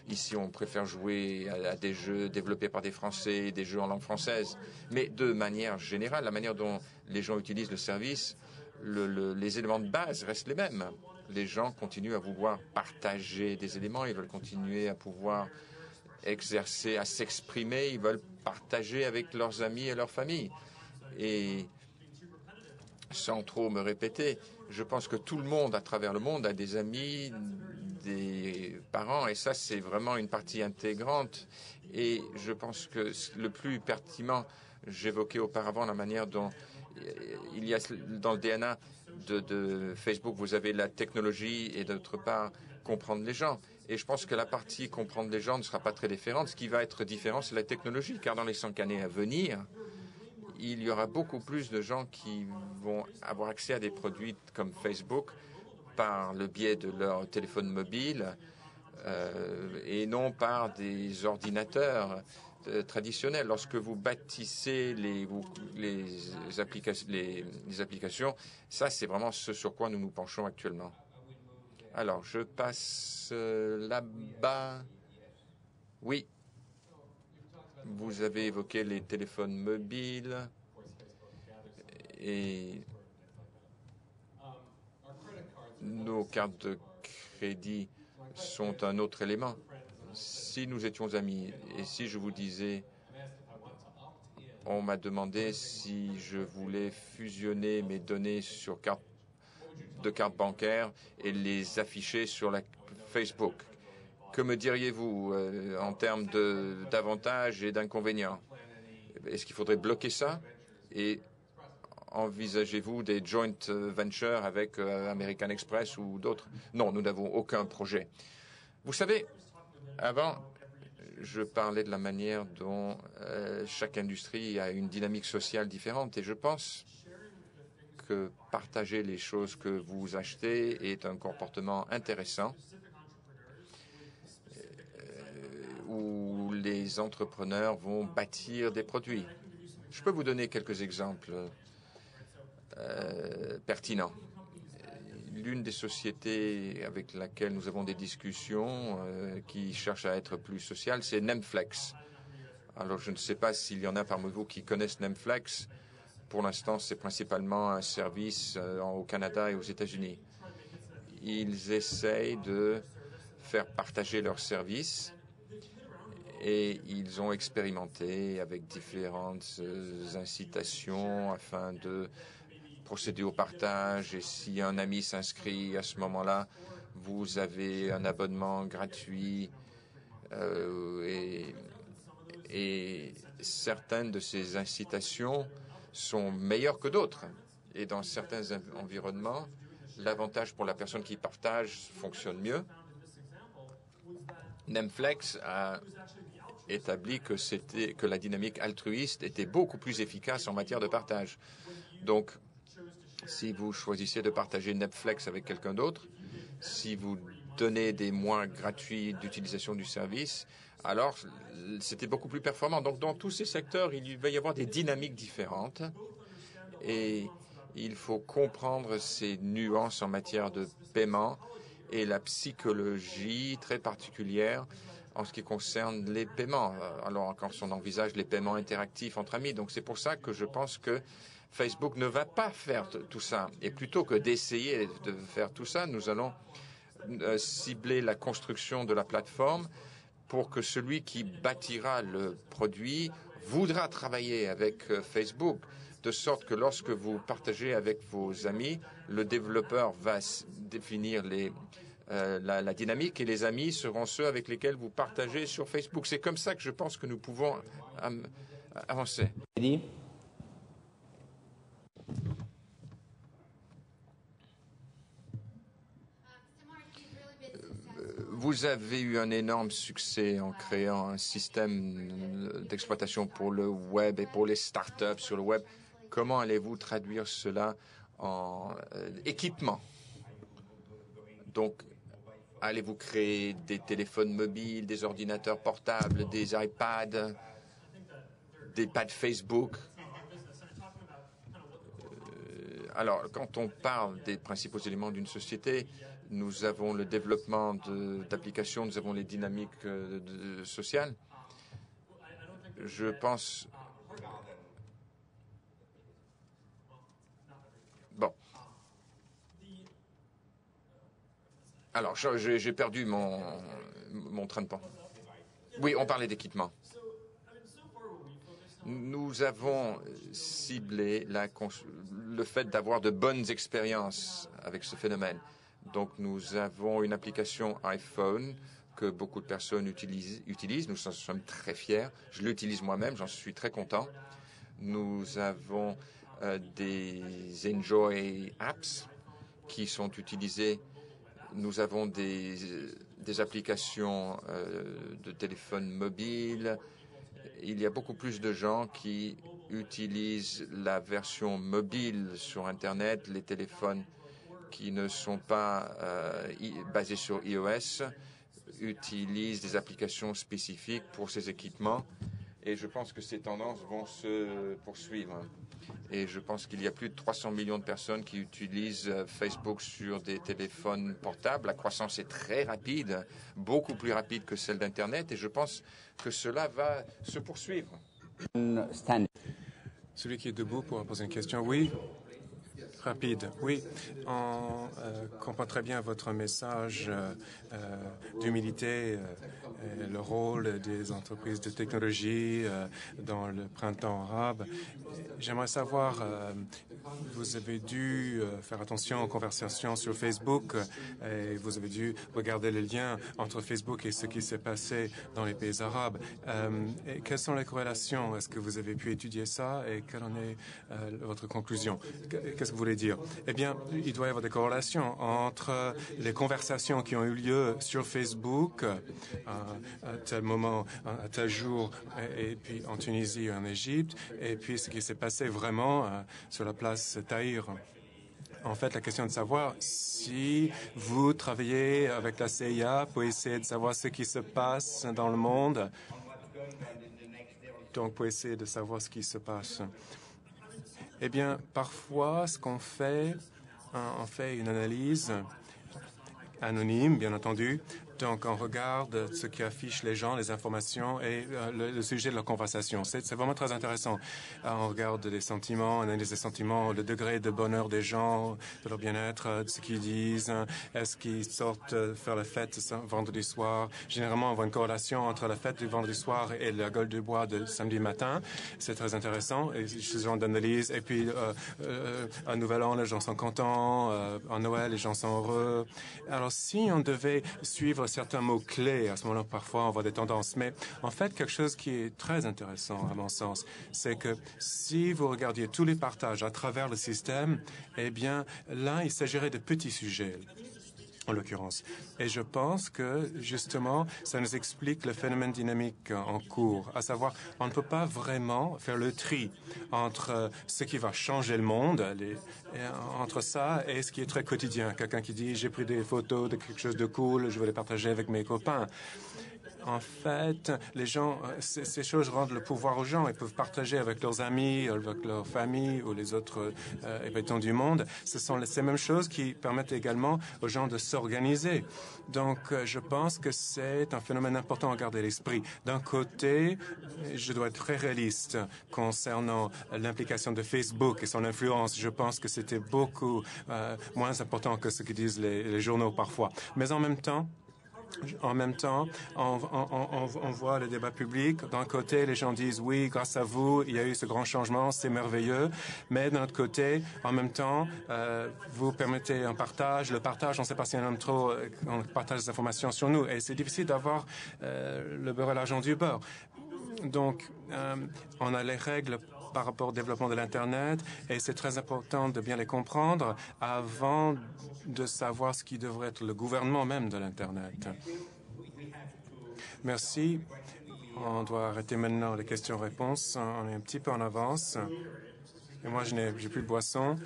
ici on préfère jouer à des jeux développés par des Français, des jeux en langue française. Mais de manière générale, la manière dont les gens utilisent le service, les éléments de base restent les mêmes. Les gens continuent à vouloir partager des éléments, ils veulent continuer à pouvoir exercer, à s'exprimer, ils veulent partager avec leurs amis et leurs familles. Et sans trop me répéter, je pense que tout le monde à travers le monde a des amis, des parents, et ça c'est vraiment une partie intégrante. Et je pense que le plus pertinent, j'évoquais auparavant la manière dont il y a dans le DNA de Facebook, vous avez la technologie et d'autre part comprendre les gens. Et je pense que la partie comprendre les gens ne sera pas très différente. Ce qui va être différent, c'est la technologie, car dans les 5 années à venir, il y aura beaucoup plus de gens qui vont avoir accès à des produits comme Facebook par le biais de leur téléphone mobile et non par des ordinateurs traditionnels. Lorsque vous bâtissez les applications, ça c'est vraiment ce sur quoi nous nous penchons actuellement. Alors, je passe là-bas. Oui. Vous avez évoqué les téléphones mobiles et nos cartes de crédit sont un autre élément. Si nous étions amis et si je vous disais, on m'a demandé si je voulais fusionner mes données sur carte bancaire et les afficher sur la Facebook. Que me diriez-vous en termes d'avantages et d'inconvénients? Est-ce qu'il faudrait bloquer ça? Et envisagez-vous des joint ventures avec American Express ou d'autres? Non, nous n'avons aucun projet. Vous savez, avant, je parlais de la manière dont chaque industrie a une dynamique sociale différente et je pense que partager les choses que vous achetez est un comportement intéressant où les entrepreneurs vont bâtir des produits. Je peux vous donner quelques exemples pertinents. L'une des sociétés avec laquelle nous avons des discussions qui cherche à être plus sociale, c'est Nemflex. Alors, je ne sais pas s'il y en a parmi vous qui connaissent Nemflex. pour l'instant, c'est principalement un service au Canada et aux États-Unis. Ils essayent de faire partager leurs services et ils ont expérimenté avec différentes incitations afin de procéder au partage. Et si un ami s'inscrit à ce moment-là, vous avez un abonnement gratuit et certaines de ces incitations sont meilleures que d'autres. Et dans certains environnements, l'avantage pour la personne qui partage fonctionne mieux. Netflix a établi que la dynamique altruiste était beaucoup plus efficace en matière de partage. Donc, si vous choisissez de partager Netflix avec quelqu'un d'autre, si vous donnez des mois gratuits d'utilisation du service, alors c'était beaucoup plus performant. Donc, dans tous ces secteurs, il va y avoir des dynamiques différentes et il faut comprendre ces nuances en matière de paiement et la psychologie très particulière en ce qui concerne les paiements. Alors, quand on envisage les paiements interactifs entre amis, donc c'est pour ça que je pense que Facebook ne va pas faire tout ça. Et plutôt que d'essayer de faire tout ça, nous allons cibler la construction de la plateforme pour que celui qui bâtira le produit voudra travailler avec Facebook, de sorte que lorsque vous partagez avec vos amis, le développeur va définir la dynamique et les amis seront ceux avec lesquels vous partagez sur Facebook. C'est comme ça que je pense que nous pouvons avancer. Vous avez eu un énorme succès en créant un système d'exploitation pour le web et pour les startups sur le web. Comment allez-vous traduire cela en équipement? Donc, allez-vous créer des téléphones mobiles, des ordinateurs portables, des iPads, des pads Facebook? Alors, quand on parle des principaux éléments d'une société, nous avons le développement d'applications, nous avons les dynamiques sociales. Je pense... Bon. Alors, j'ai perdu mon train de pensée. Oui, on parlait d'équipement. Nous avons ciblé le fait d'avoir de bonnes expériences avec ce phénomène. Donc, nous avons une application iPhone que beaucoup de personnes utilisent. Nous en sommes très fiers. Je l'utilise moi-même, j'en suis très content. Nous avons des Enjoy apps qui sont utilisées. Nous avons des applications de téléphone mobile. Il y a beaucoup plus de gens qui utilisent la version mobile sur Internet, les téléphones qui ne sont pas basés sur iOS utilisent des applications spécifiques pour ces équipements. Et je pense que ces tendances vont se poursuivre. Et je pense qu'il y a plus de 300 millions de personnes qui utilisent Facebook sur des téléphones portables. La croissance est très rapide, beaucoup plus rapide que celle d'Internet. Et je pense que cela va se poursuivre. Celui qui est debout pour poser une question, oui. Rapide, oui. On comprend très bien votre message d'humilité, le rôle des entreprises de technologie dans le printemps arabe. J'aimerais savoir, vous avez dû faire attention aux conversations sur Facebook et vous avez dû regarder les liens entre Facebook et ce qui s'est passé dans les pays arabes. Et quelles sont les corrélations? Est-ce que vous avez pu étudier ça et quelle en est votre conclusion? Qu'est-ce que vous voulez dire? Eh bien, il doit y avoir des corrélations entre les conversations qui ont eu lieu sur Facebook à tel moment, à tel jour, et puis en Tunisie et en Égypte, et puis ce qui s'est passé vraiment sur la place Tahrir. En fait, la question est de savoir si vous travaillez avec la CIA pour essayer de savoir ce qui se passe dans le monde, donc pour essayer de savoir ce qui se passe. Eh bien, parfois, ce qu'on fait, on fait une analyse anonyme, bien entendu, Donc, on regarde ce qui affiche les gens, les informations et le sujet de leur conversation. C'est vraiment très intéressant. On regarde les sentiments, on analyse les sentiments, le degré de bonheur des gens, de leur bien-être, de ce qu'ils disent, est-ce qu'ils sortent faire la fête vendredi soir. Généralement, on voit une corrélation entre la fête du vendredi soir et la gueule du bois de samedi matin. C'est très intéressant, et ce genre d'analyse. Et puis, à Nouvel An, les gens sont contents. En Noël, les gens sont heureux. Alors, si on devait suivre certains mots-clés, à ce moment-là, parfois, on voit des tendances. Mais en fait, quelque chose qui est très intéressant, à mon sens, c'est que si vous regardiez tous les partages à travers le système, eh bien, là, il s'agirait de petits sujets, en l'occurrence. Et je pense que, justement, ça nous explique le phénomène dynamique en cours, à savoir, on ne peut pas vraiment faire le tri entre ce qui va changer le monde, entre ça et ce qui est très quotidien. Quelqu'un qui dit, j'ai pris des photos de quelque chose de cool, je veux les partager avec mes copains. En fait, les gens, ces choses rendent le pouvoir aux gens. Ils peuvent partager avec leurs amis, avec leur famille ou les autres habitants du monde. Ce sont ces mêmes choses qui permettent également aux gens de s'organiser. Donc, je pense que c'est un phénomène important à garder à l'esprit. D'un côté, je dois être très réaliste concernant l'implication de Facebook et son influence. Je pense que c'était beaucoup moins important que ce que disent les journaux parfois. Mais en même temps, on voit le débat public. D'un côté, les gens disent oui, grâce à vous, il y a eu ce grand changement, c'est merveilleux. Mais d'un autre côté, en même temps, vous permettez un partage. Le partage, on ne sait pas si on aime trop, on partage des informations sur nous. Et c'est difficile d'avoir le beurre et l'argent du beurre. Donc, on a les règles par rapport au développement de l'Internet, et c'est très important de bien les comprendre avant de savoir ce qui devrait être le gouvernement même de l'Internet. Merci. On doit arrêter maintenant les questions-réponses. On est un petit peu en avance. Et moi, j'ai plus de boisson.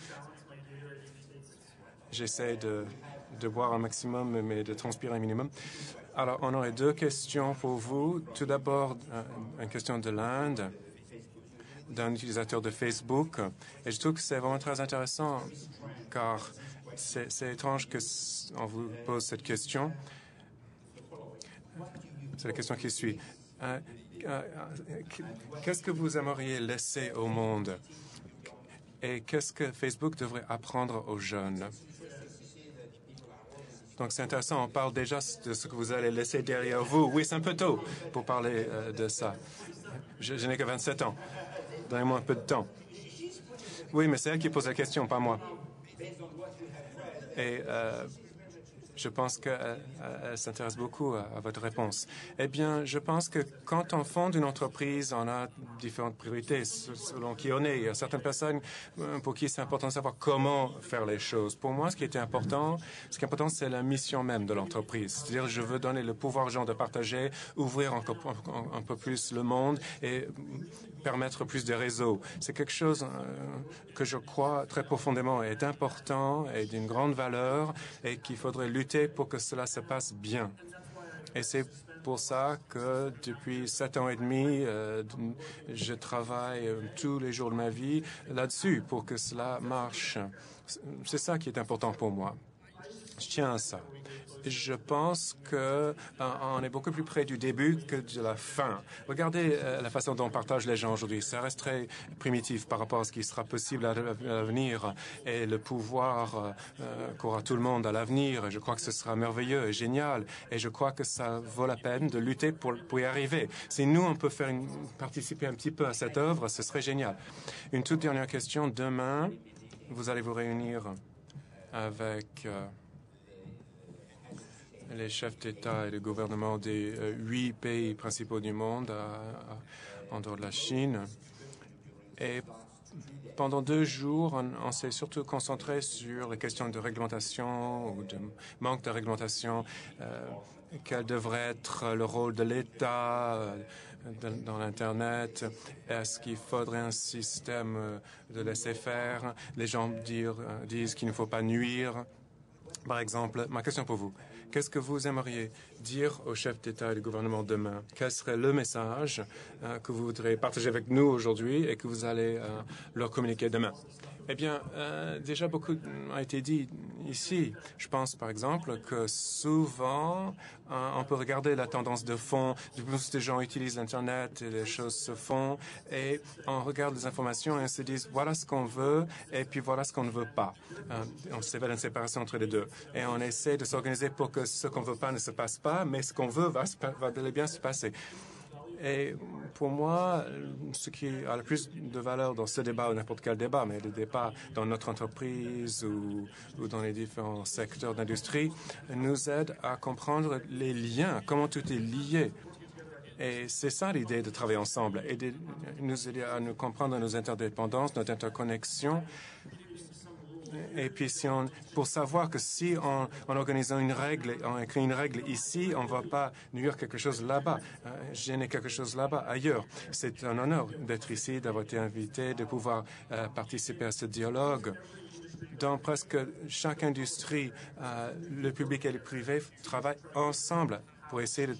J'essaie de boire un maximum, mais de transpirer un minimum. Alors, on aurait deux questions pour vous. Tout d'abord, une question de l'Inde, d'un utilisateur de Facebook. Et je trouve que c'est vraiment très intéressant, car c'est étrange qu'on vous pose cette question. C'est la question qui suit. Qu'est-ce que vous aimeriez laisser au monde? Et qu'est-ce que Facebook devrait apprendre aux jeunes? Donc, c'est intéressant. On parle déjà de ce que vous allez laisser derrière vous. Oui, c'est un peu tôt pour parler de ça. Je n'ai que 27 ans. Donnez-moi un peu de temps. Oui, mais c'est elle qui pose la question, pas moi. Et je pense qu'elle s'intéresse beaucoup à votre réponse. Eh bien, je pense que quand on fonde une entreprise, on a différentes priorités selon qui on est. Il y a certaines personnes pour qui c'est important de savoir comment faire les choses. Pour moi, ce qui est important, c'est la mission même de l'entreprise. C'est-à-dire, je veux donner le pouvoir aux gens de partager, ouvrir encore un peu plus le monde et permettre plus de réseaux. C'est quelque chose que je crois très profondément est important et d'une grande valeur et qu'il faudrait lutter pour que cela se passe bien. Et c'est pour ça que depuis 7 ans et demi, je travaille tous les jours de ma vie là-dessus pour que cela marche. C'est ça qui est important pour moi. Je tiens à ça. Je pense qu'on est beaucoup plus près du début que de la fin. Regardez la façon dont on partage les gens aujourd'hui. Ça reste très primitif par rapport à ce qui sera possible à l'avenir et le pouvoir qu'aura tout le monde à l'avenir. Je crois que ce sera merveilleux et génial. Et je crois que ça vaut la peine de lutter pour y arriver. Si nous, on peut participer un petit peu à cette œuvre, ce serait génial. Une toute dernière question. Demain, vous allez vous réunir avec les chefs d'État et de gouvernement des 8 pays principaux du monde en dehors de la Chine. Et pendant 2 jours, on s'est surtout concentré sur les questions de réglementation ou de manque de réglementation. Quel devrait être le rôle de l'État dans l'Internet? Est-ce qu'il faudrait un système de laisser-faire? Les gens disent qu'il ne faut pas nuire. Par exemple, ma question pour vous. Qu'est-ce que vous aimeriez dire aux chefs d'État et de gouvernement demain? Quel serait le message que vous voudrez partager avec nous aujourd'hui et que vous allez leur communiquer demain? Eh bien, déjà beaucoup a été dit ici. Je pense, par exemple, que souvent, on peut regarder la tendance de fond. Plus de gens utilisent l'Internet et les choses se font. Et on regarde les informations et on se dit, voilà ce qu'on veut et puis voilà ce qu'on ne veut pas. On se fait une séparation entre les deux. Et on essaie de s'organiser pour que ce qu'on ne veut pas ne se passe pas, mais ce qu'on veut va bel et bien se passer. Et pour moi, ce qui a le plus de valeur dans ce débat ou n'importe quel débat, mais le débat dans notre entreprise ou dans les différents secteurs d'industrie, nous aide à comprendre les liens, comment tout est lié. Et c'est ça l'idée de travailler ensemble et de nous aider à nous comprendre nos interdépendances, notre interconnexion. Et puis, pour savoir que si en organisant une règle, on écrit une règle ici, on ne va pas nuire quelque chose là-bas, gêner quelque chose là-bas, ailleurs. C'est un honneur d'être ici, d'avoir été invité, de pouvoir participer à ce dialogue. Dans presque chaque industrie, le public et le privé travaillent ensemble pour essayer de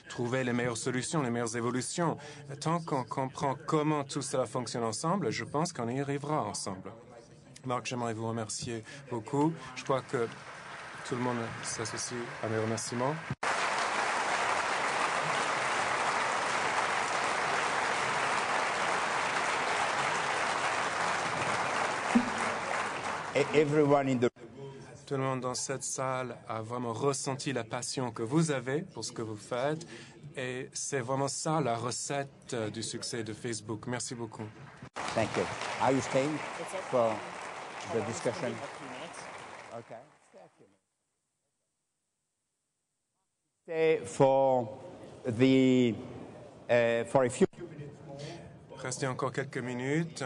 trouver les meilleures solutions, les meilleures évolutions. Tant qu'on comprend comment tout cela fonctionne ensemble, je pense qu'on y arrivera ensemble. Marc, j'aimerais vous remercier beaucoup. Je crois que tout le monde s'associe à mes remerciements. Tout le monde dans cette salle a vraiment ressenti la passion que vous avez pour ce que vous faites. Et c'est vraiment ça la recette du succès de Facebook. Merci beaucoup. Thank you. Are you staying for the discussion? Okay. Stay for a few. Restez encore quelques minutes.